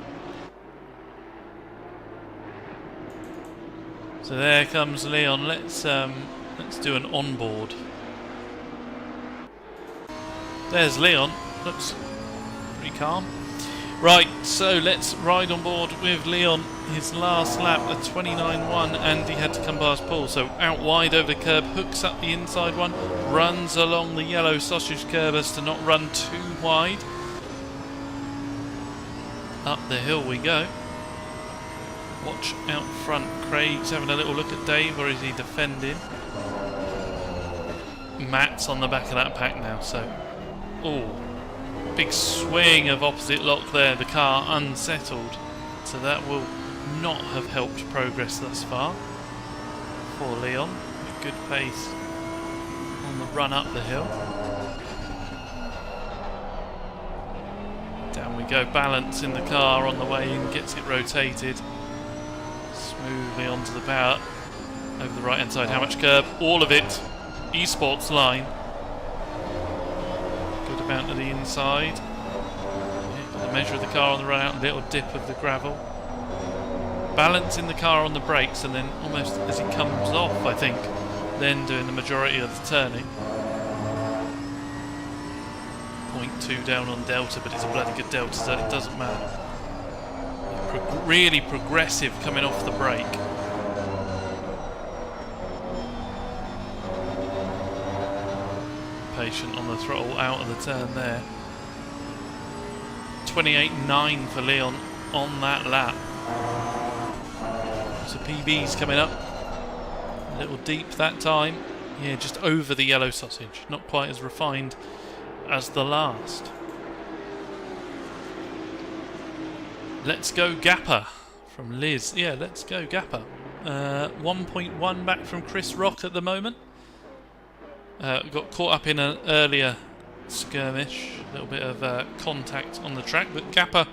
So there comes Leon. Let's do an onboard. There's Leon. Looks pretty calm. Right, so let's ride on board with Leon. His last lap, a 29.1, and he had to come past Paul. So out wide over the curb, hooks up the inside one, runs along the yellow sausage curb as to not run too wide. Up the hill we go. Watch out front. Craig's having a little look at Dave, or is he defending? Matt's on the back of that pack now, so... Oh, big swing of opposite lock there. The car unsettled, so that will not have helped progress thus far for Leon. A good pace on the run up the hill. Down we go, balance in the car on the way in, gets it rotated smoothly onto the power over the right hand side. How much curb? All of it. Esports line. Good amount to the inside. Yeah, got the measure of the car on the run out, little dip of the gravel. Balance in the car on the brakes, and then almost as it comes off, I think, then doing the majority of the turning. 0.2 down on Delta, but it's a bloody good Delta, so it doesn't matter. Really progressive coming off the brake. Patient on the throttle out of the turn there. 28.9 for Leon on that lap. So PB's coming up. A little deep that time. Yeah, just over the yellow sausage. Not quite as refined as the last. Let's go Gapper from Liz. Yeah, let's go Gapper. 1.1 back from Chris Rock at the moment. Got caught up in an earlier skirmish. A little bit of contact on the track. But Gapper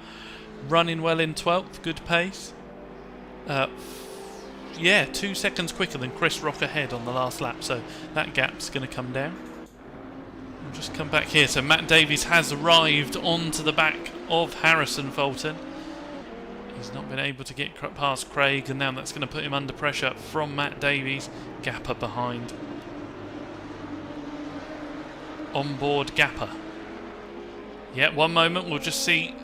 running well in 12th. Good pace. Yeah, 2 seconds quicker than Chris Rock ahead on the last lap. So that gap's going to come down. We'll just come back here. So Matt Davies has arrived onto the back of Harrison Fulton. He's not been able to get past Craig, and now that's going to put him under pressure from Matt Davies. Gapper behind. Onboard Gapper. Yeah, one moment, we'll just see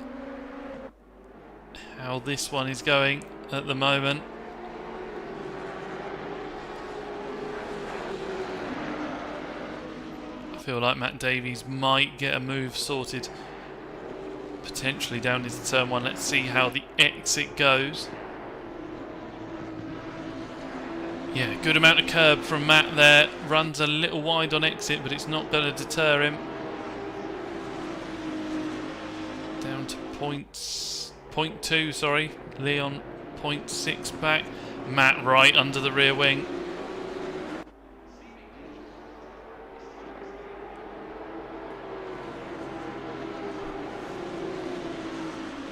how this one is going at the moment. I feel like Matt Davies might get a move sorted potentially down into turn one. Let's see how the exit goes. Yeah, good amount of curb from Matt there. Runs a little wide on exit, but it's not going to deter him. Down to 0.2, sorry. Leon 0.6 back. Matt right under the rear wing.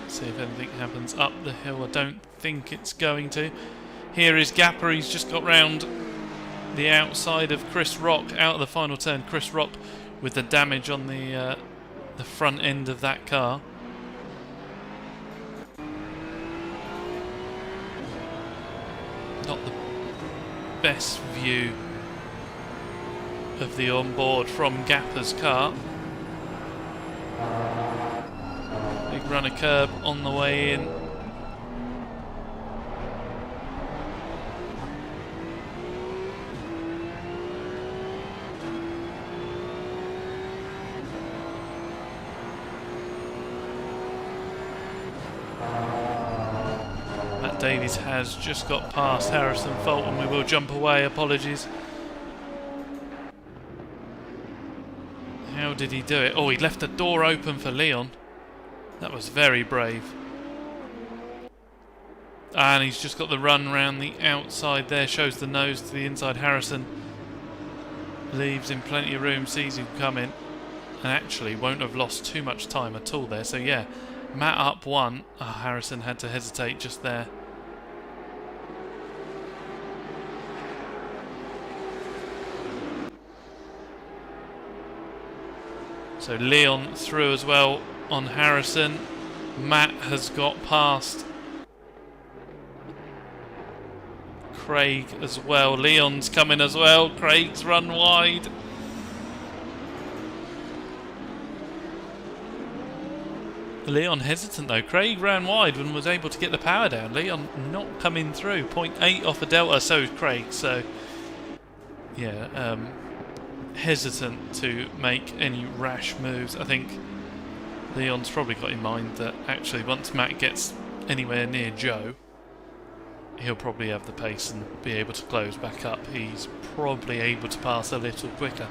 See if anything happens up the hill. I don't think it's going to. Here is Gapper. He's just got round the outside of Chris Rock out of the final turn. Chris Rock with the damage on the front end of that car. Not the best view of the onboard from Gapper's car. Big run of curb on the way in. Matt Davies has just got past Harrison Fulton. We will jump away, apologies. How did he do it? Oh, he left the door open for Leon. That was very brave. And he's just got the run round the outside there. Shows the nose to the inside. Harrison leaves him plenty of room, sees him coming, and actually won't have lost too much time at all there. So yeah, Matt up one. Oh, Harrison had to hesitate just there. So Leon through as well on Harrison. Matt has got past Craig as well. Leon's coming as well. Craig's run wide. Leon hesitant though. Craig ran wide and was able to get the power down. Leon not coming through. 0.8 off a delta, so is Craig. So yeah, hesitant to make any rash moves. I think Leon's probably got in mind that actually once Matt gets anywhere near Joe, he'll probably have the pace and be able to close back up. He's probably able to pass a little quicker.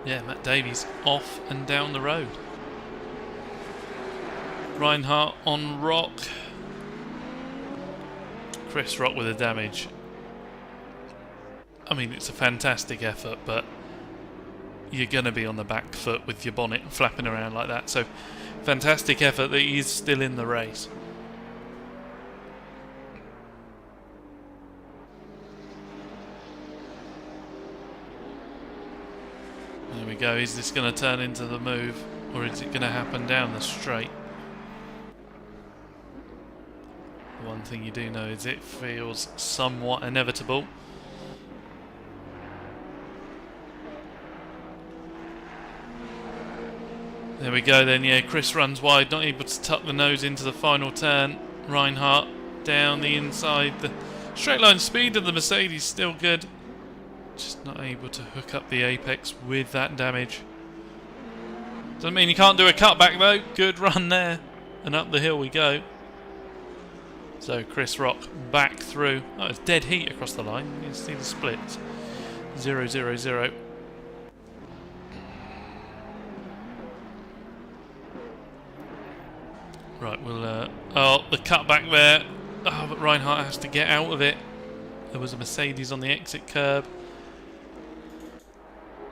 Yeah, Matt Davies off and down the road. Reinhardt on Rock. Chris Rock with the damage. I mean, it's a fantastic effort, but you're going to be on the back foot with your bonnet flapping around like that. So, fantastic effort that he's still in the race. There we go. Is this going to turn into the move, or is it going to happen down the straight? The one thing you do know is it feels somewhat inevitable. There we go then, yeah, Chris runs wide, not able to tuck the nose into the final turn. Reinhardt down the inside. The straight line speed of the Mercedes still good. Just not able to hook up the apex with that damage. Doesn't mean you can't do a cutback though. Good run there. And up the hill we go. So Chris Rock back through. Oh, it's dead heat across the line. You can see the splits. 0-0-0. Right, we'll... oh, the cutback there. Oh, but Reinhardt has to get out of it. There was a Mercedes on the exit curb.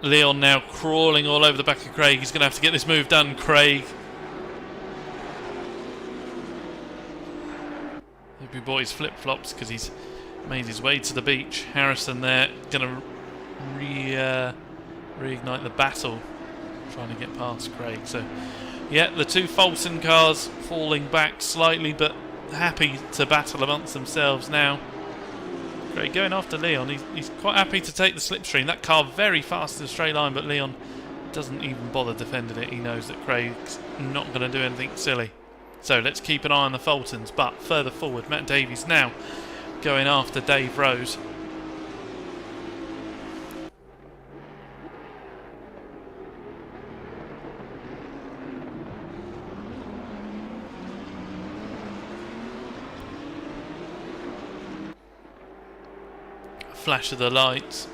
Leon now crawling all over the back of Craig. He's going to have to get this move done, Craig. Hope he bought his flip-flops because he's made his way to the beach. Harrison there, going to reignite the battle, trying to get past Craig. So, yeah, the two Fulton cars falling back slightly, but happy to battle amongst themselves now. Craig going after Leon. He's quite happy to take the slipstream. That car very fast in a straight line, but Leon doesn't even bother defending it. He knows that Craig's not going to do anything silly. So let's keep an eye on the Fultons. But further forward, Matt Davies now going after Dave Rose. Flash of the lights.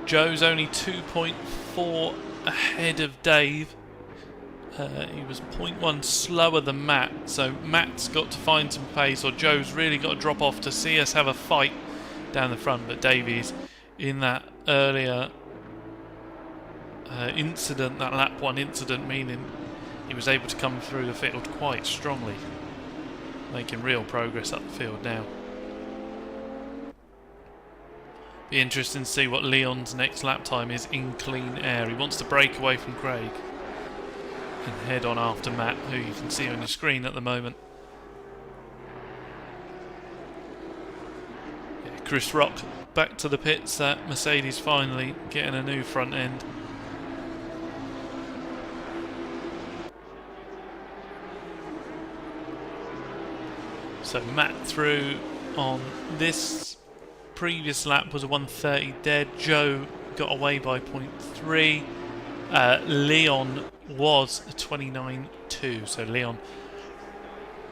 Joe's only 2.4 ahead of Dave. He was 0.1 slower than Matt, so Matt's got to find some pace, or Joe's really got to drop off to see us have a fight down the front. But Davies, in that earlier incident, that lap 1 incident, meaning he was able to come through the field quite strongly, making real progress up the field now. Be interesting to see what Leon's next lap time is in clean air. He wants to break away from Craig and head on after Matt, who you can see on your screen at the moment. Yeah, Chris Rock back to the pits. That Mercedes finally getting a new front end. So Matt through on this. Previous lap was a 1:30 dead. Joe got away by 0.3. Leon was a 29.2. So Leon,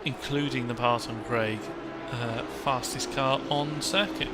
including the pass on Craig, fastest car on circuit.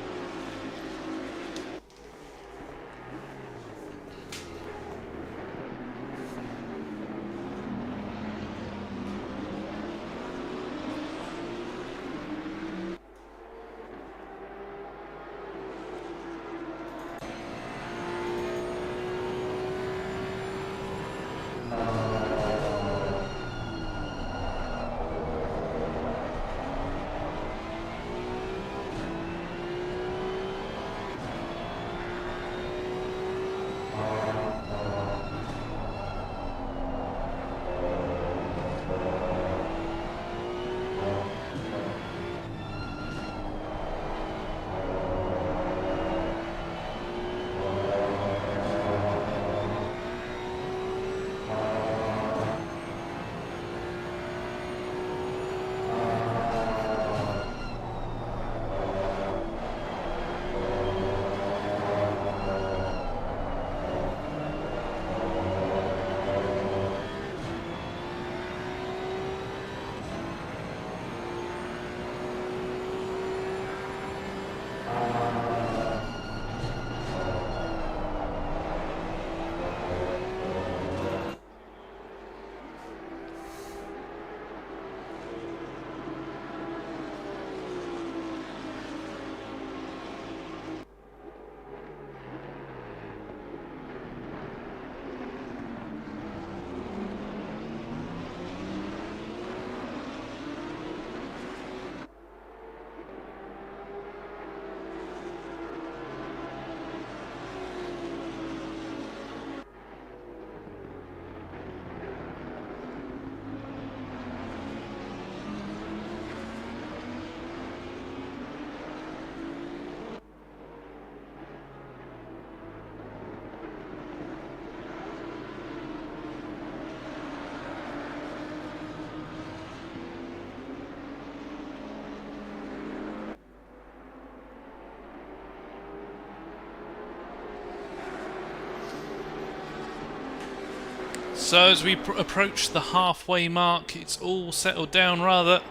So as we approach the halfway mark, it's all settled down rather.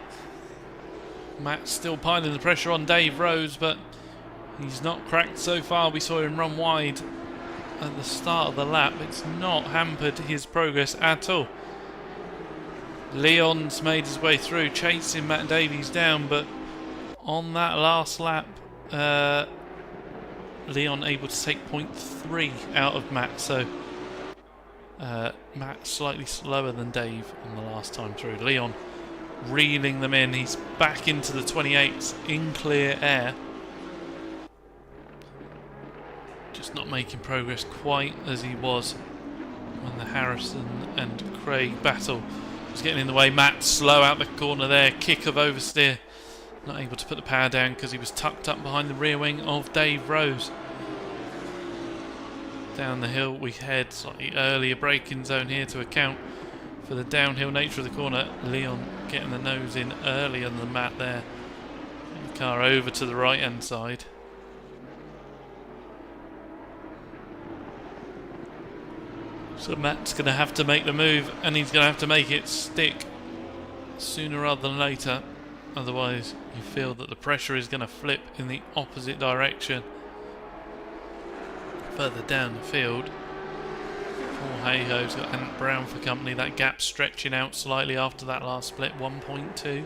Matt's still piling the pressure on Dave Rose, but he's not cracked so far. We saw him run wide at the start of the lap. It's not hampered his progress at all. Leon's made his way through, chasing Matt Davies down, but on that last lap, Leon able to take 0.3 out of Matt, so Matt slightly slower than Dave on the last time through. Leon reeling them in. He's back into the 28s in clear air. Just not making progress quite as he was when the Harrison and Craig battle was getting in the way. Matt slow out the corner there, kick of oversteer. Not able to put the power down because he was tucked up behind the rear wing of Dave Rose. Down the hill we head, slightly earlier braking zone here to account for the downhill nature of the corner. Leon getting the nose in earlier than Matt there. And the car over to the right hand side. So Matt's going to have to make the move, and he's going to have to make it stick sooner rather than later. Otherwise you feel that the pressure is going to flip in the opposite direction. Further down the field, poor Hayhoe's got Ant Brown for company. That gap stretching out slightly after that last split, 1.2.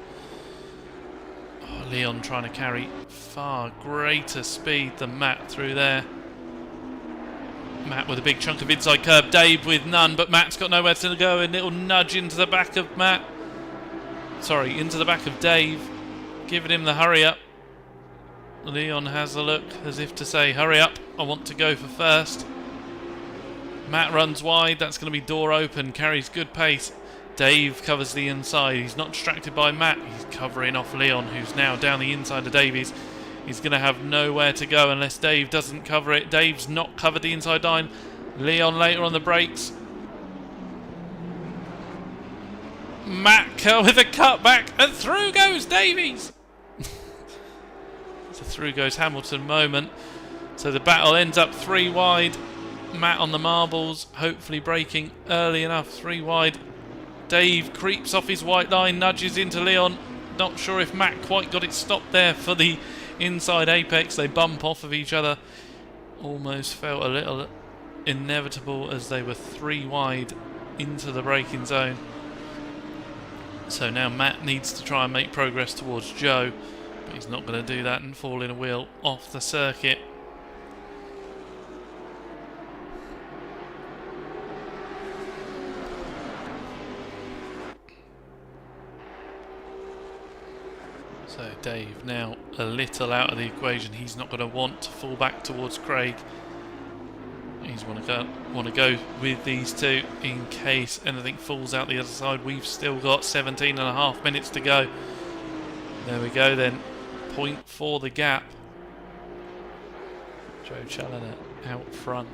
Oh, Leon trying to carry far greater speed than Matt through there. Matt with a big chunk of inside curb, Dave with none, but Matt's got nowhere to go. A little nudge into the back of Matt. Sorry, into the back of Dave, giving him the hurry up. Leon has a look as if to say, hurry up, I want to go for first. Matt runs wide, that's going to be door open, carries good pace. Dave covers the inside, he's not distracted by Matt, he's covering off Leon, who's now down the inside of Davies. He's going to have nowhere to go unless Dave doesn't cover it. Dave's not covered the inside line. Leon later on the brakes. Matt with a cutback, and through goes Davies. So through goes Hamilton moment. So the battle ends up 3 wide. Matt on the marbles, hopefully braking early enough. 3 wide. Dave creeps off his white line, nudges into Leon. Not sure if Matt quite got it stopped there for the inside apex. They bump off of each other. Almost felt a little inevitable as they were 3 wide into the braking zone. So now Matt needs to try and make progress towards Joe, but he's not going to do that and fall in a wheel off the circuit. So Dave now a little out of the equation. He's not going to want to fall back towards Craig. He's want to go with these two in case anything falls out the other side. We've still got 17.5 minutes to go. There we go then. 0.4 the gap. Joe Challoner out front.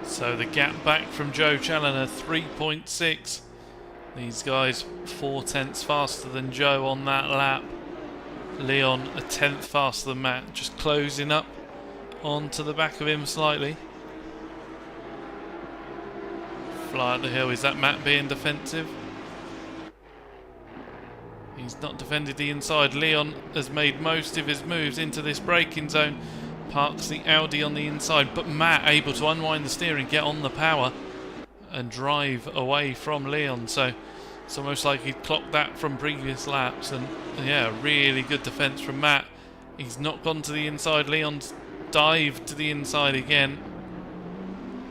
So the gap back from Joe Challoner, 3.6. These guys 4 tenths faster than Joe on that lap. Leon a tenth faster than Matt, just closing up onto the back of him slightly. Fly up the hill. Is that Matt being defensive? He's not defended the inside. Leon has made most of his moves into this braking zone. Parks the Audi on the inside, but Matt able to unwind the steering, get on the power and drive away from Leon. So it's almost like he'd clocked that from previous laps. And yeah, really good defence from Matt. He's not gone to the inside. Leon's dived to the inside again.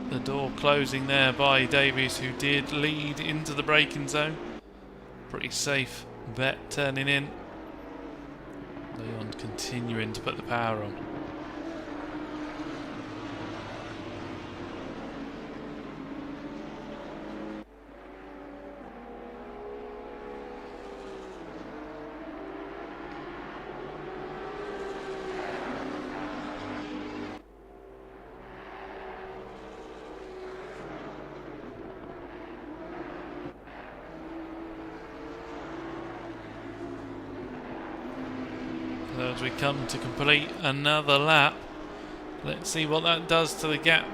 The door closing there by Davies, who did lead into the braking zone. Pretty safe bet turning in. Leon continuing to put the power on. As we come to complete another lap, let's see what that does to the gap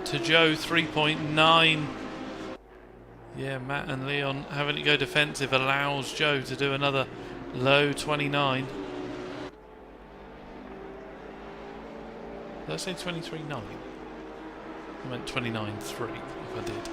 to Joe. 3.9. Yeah, Matt and Leon having to go defensive allows Joe to do another low 29. Did I say 23.9? I meant 29.3 if I did.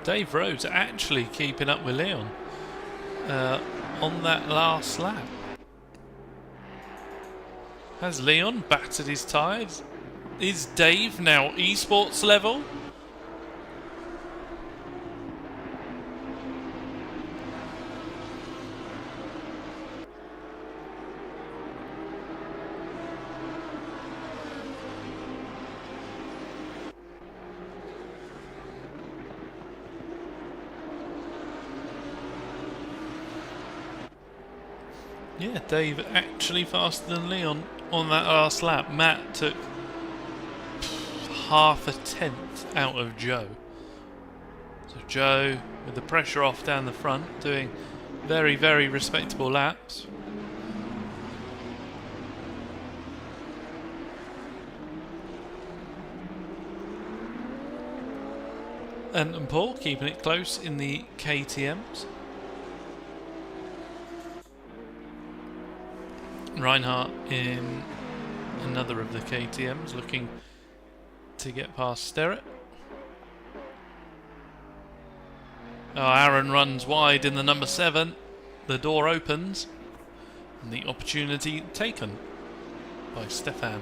Dave Rhodes actually keeping up with Leon on that last lap. Has Leon battered his tyres? Is Dave now esports level? Yeah, Dave actually faster than Leon on that last lap. Matt took half a tenth out of Joe. So Joe, with the pressure off down the front, doing very, very respectable laps. And Paul keeping it close in the KTMs. Reinhardt in another of the KTMs, looking to get past Sterrett. Oh, Aaron runs wide in the number 7. The door opens, and the opportunity taken by Stefan.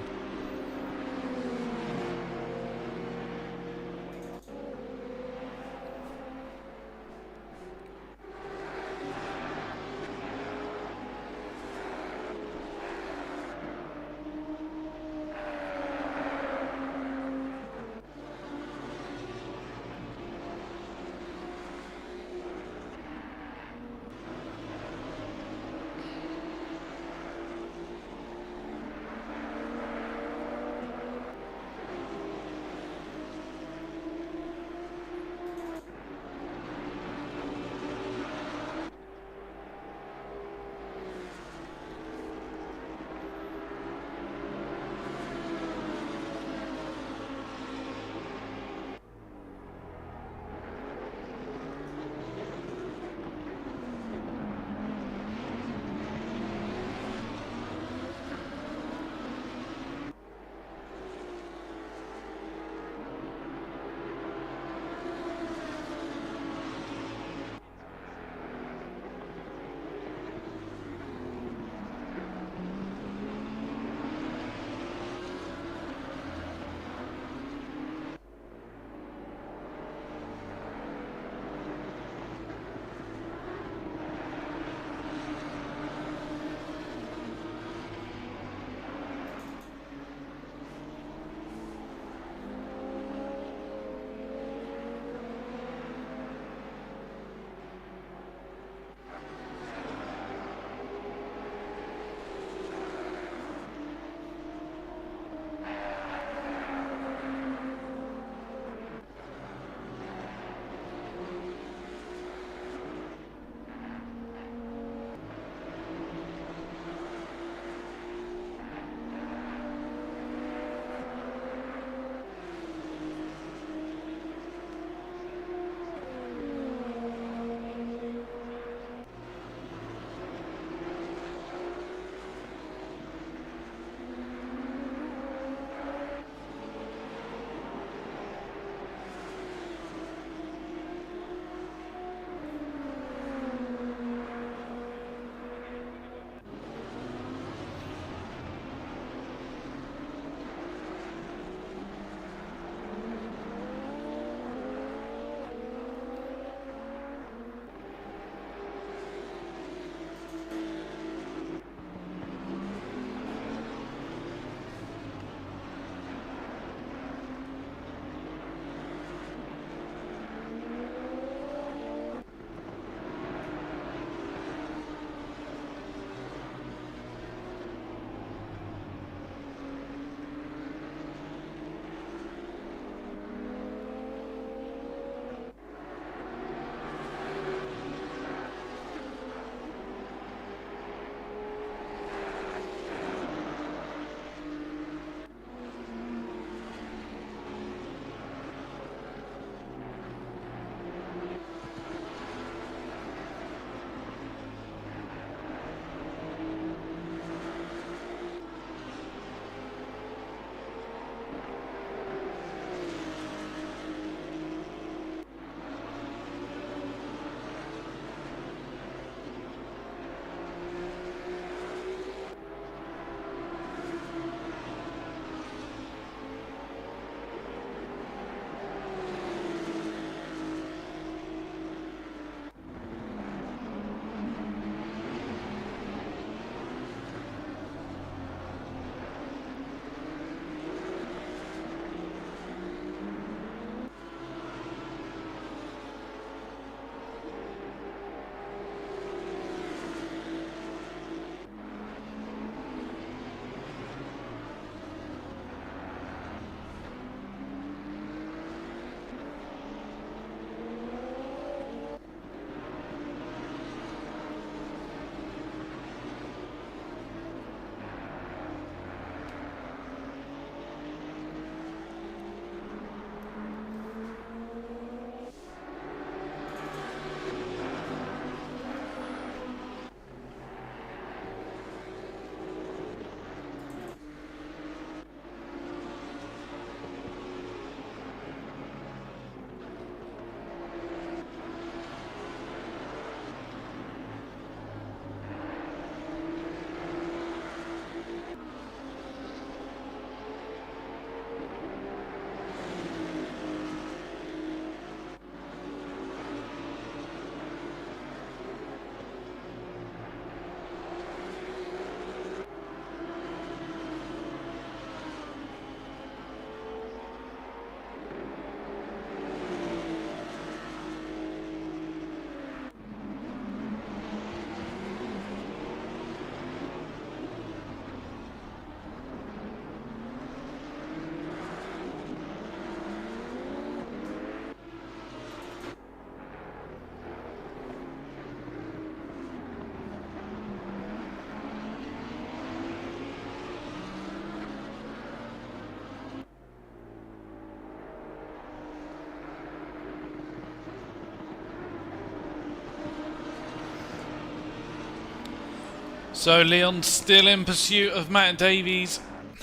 So Leon still in pursuit of Matt Davies,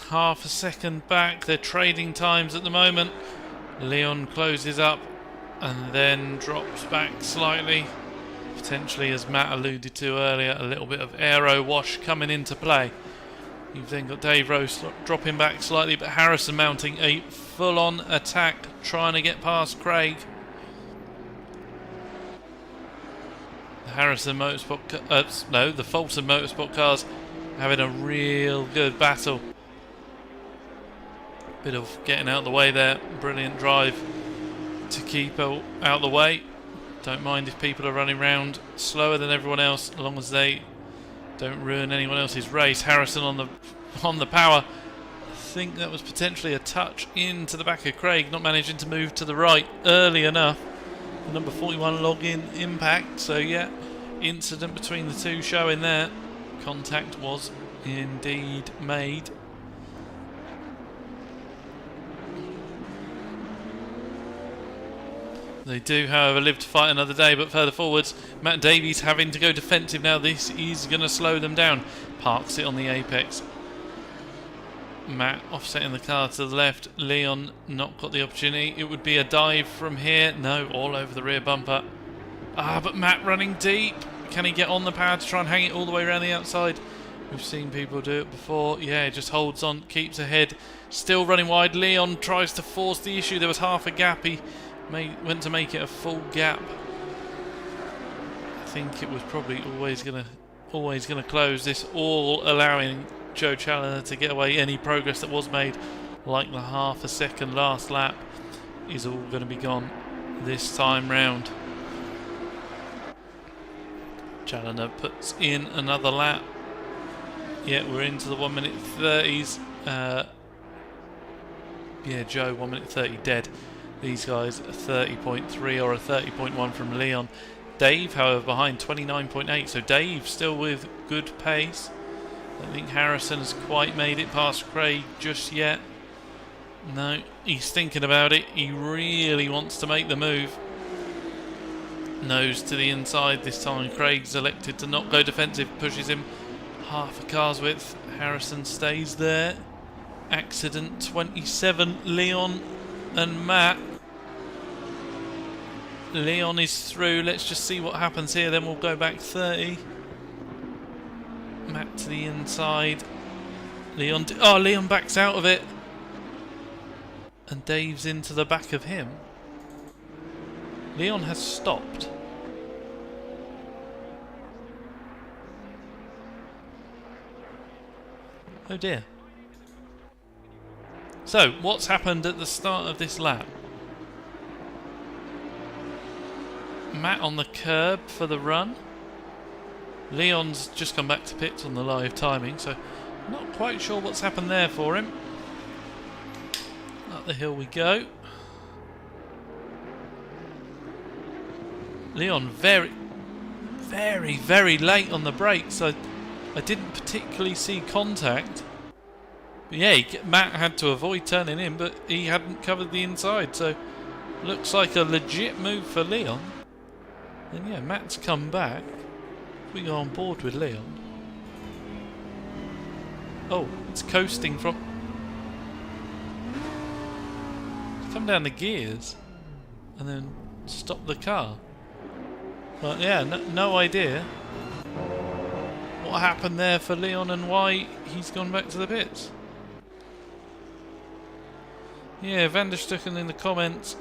half a second back. They're trading times at the moment. Leon closes up and then drops back slightly. Potentially, as Matt alluded to earlier, a little bit of aero wash coming into play. You've then got Dave Rose dropping back slightly, but Harrison mounting a full-on attack, trying to get past Craig. The Harrison Motorsport, the Fulton Motorsport cars having a real good battle. Bit of getting out of the way there. Brilliant drive to keep out of the way. Don't mind if people are running round slower than everyone else, as long as they don't ruin anyone else's race. Harrison on the power. I think that was potentially a touch into the back of Craig, not managing to move to the right early enough. The number 41 login impact. So yeah, incident between the two showing there. Contact was indeed made. They do, however, live to fight another day, but further forwards, Matt Davies having to go defensive now. This is going to slow them down. Parks it on the apex. Matt offsetting the car to the left. Leon not got the opportunity. It would be a dive from here. No, all over the rear bumper. But Matt running deep. Can he get on the power to try and hang it all the way around the outside? We've seen people do it before. Yeah, just holds on, keeps ahead. Still running wide. Leon tries to force the issue. There was half a gap. He went to make it a full gap. I think it was probably always gonna close this, all allowing Joe Challoner to get away. Any progress that was made, like the half a second last lap, is all going to be gone this time round. Challoner puts in another lap. Yeah, we're into the 1 minute 30s. Yeah, Joe 1 minute 30 dead. These guys a 30.3 or a 30.1 from Leon. Dave, however, behind 29.8. So Dave still with good pace. I don't think Harrison has quite made it past Craig just yet. No, he's thinking about it. He really wants to make the move. Nose to the inside this time. Craig's elected to not go defensive. Pushes him half a car's width. Harrison stays there. Accident 27. Leon and Matt. Leon is through. Let's just see what happens here. Then we'll go back 30. Matt to the inside. Leon. Leon backs out of it. And Dave's into the back of him. Leon has stopped. Oh dear. So, what's happened at the start of this lap? Matt on the curb for the run. Leon's just come back to pits on the live timing, so not quite sure what's happened there for him. Up the hill we go. Leon very late on the brakes. I didn't particularly see contact. But yeah, Matt had to avoid turning in, but he hadn't covered the inside, so looks like a legit move for Leon. And yeah, Matt's come back. We go on board with Leon. Oh, it's coasting from... Come down the gears and then stop the car. But yeah, no idea what happened there for Leon and why he's gone back to the pits. Yeah, Van der Stucken in the comments.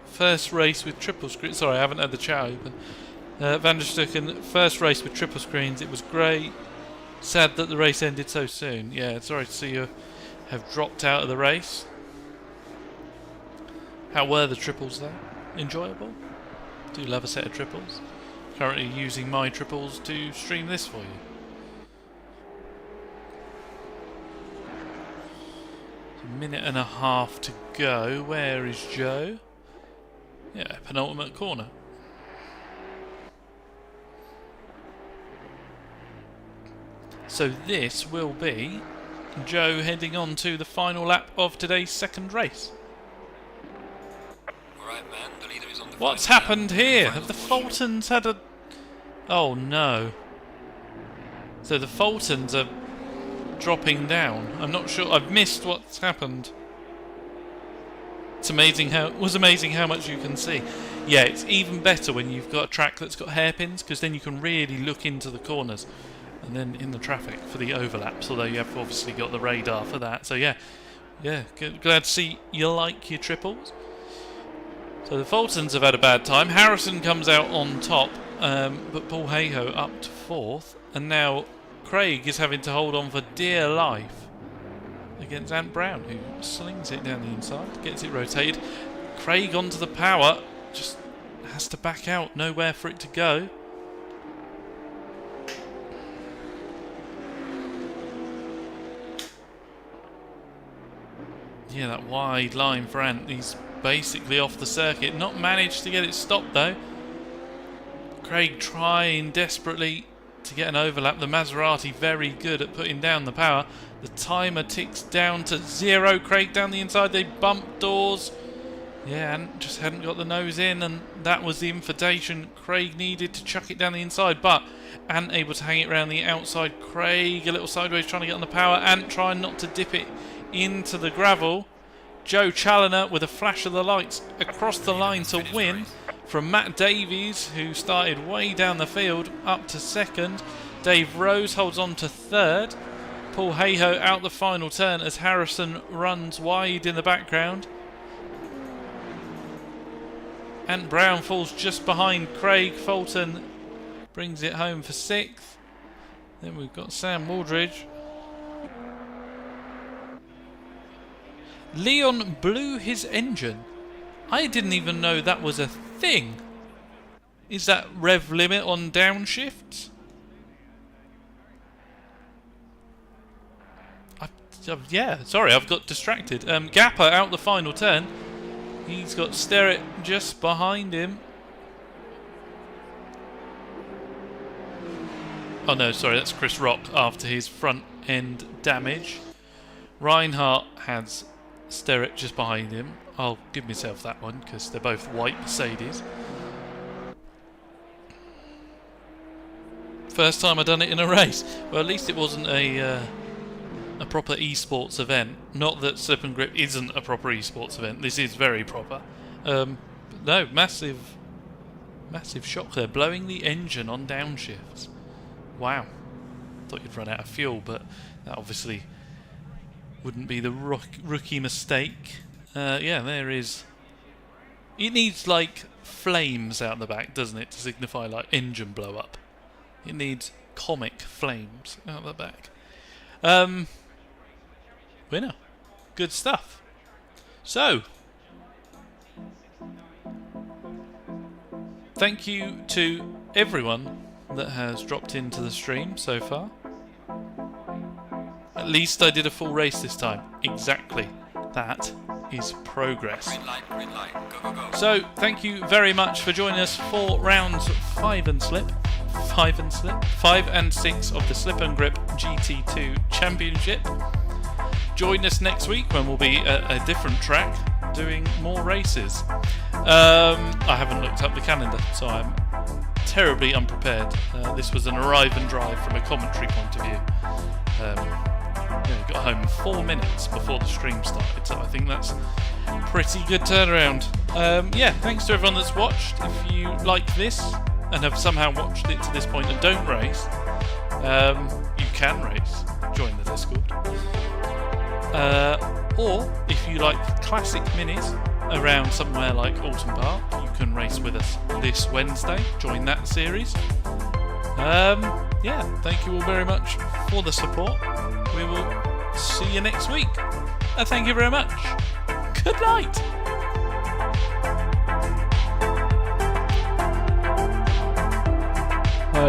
First race with triple screen. Sorry, I haven't had the chat open. Van der Stucken, first race with triple screens. It was great. Sad that the race ended so soon. Yeah, sorry to see you have dropped out of the race. How were the triples though? Enjoyable? Do love a set of triples. Currently using my triples to stream this for you. A minute and a half to go. Where is Joe? Yeah, penultimate corner. So this will be Joe heading on to the final lap of today's second race. Alright, right, man. The leader is on the What's final happened lap. here? Final Have the caution. Fultons had a... Oh no. So the Fultons are dropping down. I'm not sure. I've missed what's happened. It's amazing how... It was amazing how much you can see. Yeah, it's even better when you've got a track that's got hairpins, because then you can really look into the corners and then in the traffic for the overlaps, although you have obviously got the radar for that. So yeah, glad to see you like your triples. So the Fultons have had a bad time. Harrison comes out on top, but Paul Hayhoe up to 4th, and now Craig is having to hold on for dear life against Ant Brown, who slings it down the inside, gets it rotated. Craig onto the power, just has to back out, nowhere for it to go. Yeah, that wide line for Ant. He's basically off the circuit. Not managed to get it stopped though. Craig trying desperately to get an overlap. The Maserati very good at putting down the power. The timer ticks down to 0. Craig down the inside. They bump doors. Yeah, Ant just hadn't got the nose in, and that was the invitation Craig needed to chuck it down the inside, but Ant able to hang it around the outside. Craig a little sideways trying to get on the power. Ant trying not to dip it into the gravel. Joe Challoner with a flash of the lights across the line to win from Matt Davies, who started way down the field, up to 2nd. Dave Rose holds on to 3rd. Paul Hayhoe out the final turn as Harrison runs wide in the background. Ant Brown falls just behind Craig. Fulton brings it home for 6th. Then we've got Sam Waldridge. Leon blew his engine. I didn't even know that was a thing. Is that rev limit on downshifts? Yeah, sorry, I've got distracted. Gapper out the final turn. He's got Sterrett just behind him. Oh no, sorry, that's Chris Rock after his front end damage. Reinhardt has Sterrett just behind him. I'll give myself that one because they're both white Mercedes. First time I've done it in a race. Well, at least it wasn't a proper esports event. Not that Slip and Grip isn't a proper esports event. This is very proper. No, massive shock there. Blowing the engine on downshifts. Wow. Thought you'd run out of fuel, but that obviously wouldn't be the rookie mistake. Yeah, there is. It needs like flames out the back, doesn't it, to signify like engine blow up. It needs comic flames out the back. Winner. Good stuff. So, thank you to everyone that has dropped into the stream so far. At least I did a full race this time. Exactly. That is progress. Green light, go, go, go. So, thank you very much for joining us for rounds 5 and 6 of the Slip and Grip GT2 Championship. Join us next week when we'll be at a different track doing more races. I haven't looked up the calendar, so I'm terribly unprepared. This was an arrive and drive from a commentary point of view. Got home 4 minutes before the stream started, so I think that's pretty good turnaround. Yeah, thanks to everyone that's watched. If you like this and have somehow watched it to this point and don't race, you can race. Join the Discord. Or if you like classic minis around somewhere like Alton Park, you can race with us this Wednesday. Join that series. Yeah, thank you all very much for the support. We will see you next week. Thank you very much. Good night.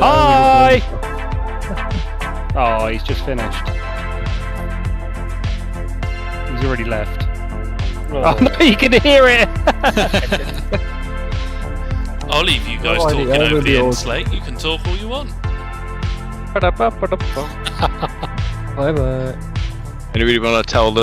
Hi! Oh, he's just finished. He's already left. Oh no, you can hear it! I'll leave you guys talking over the end slate. You can talk all you want. Bye bye. And you really want to tell them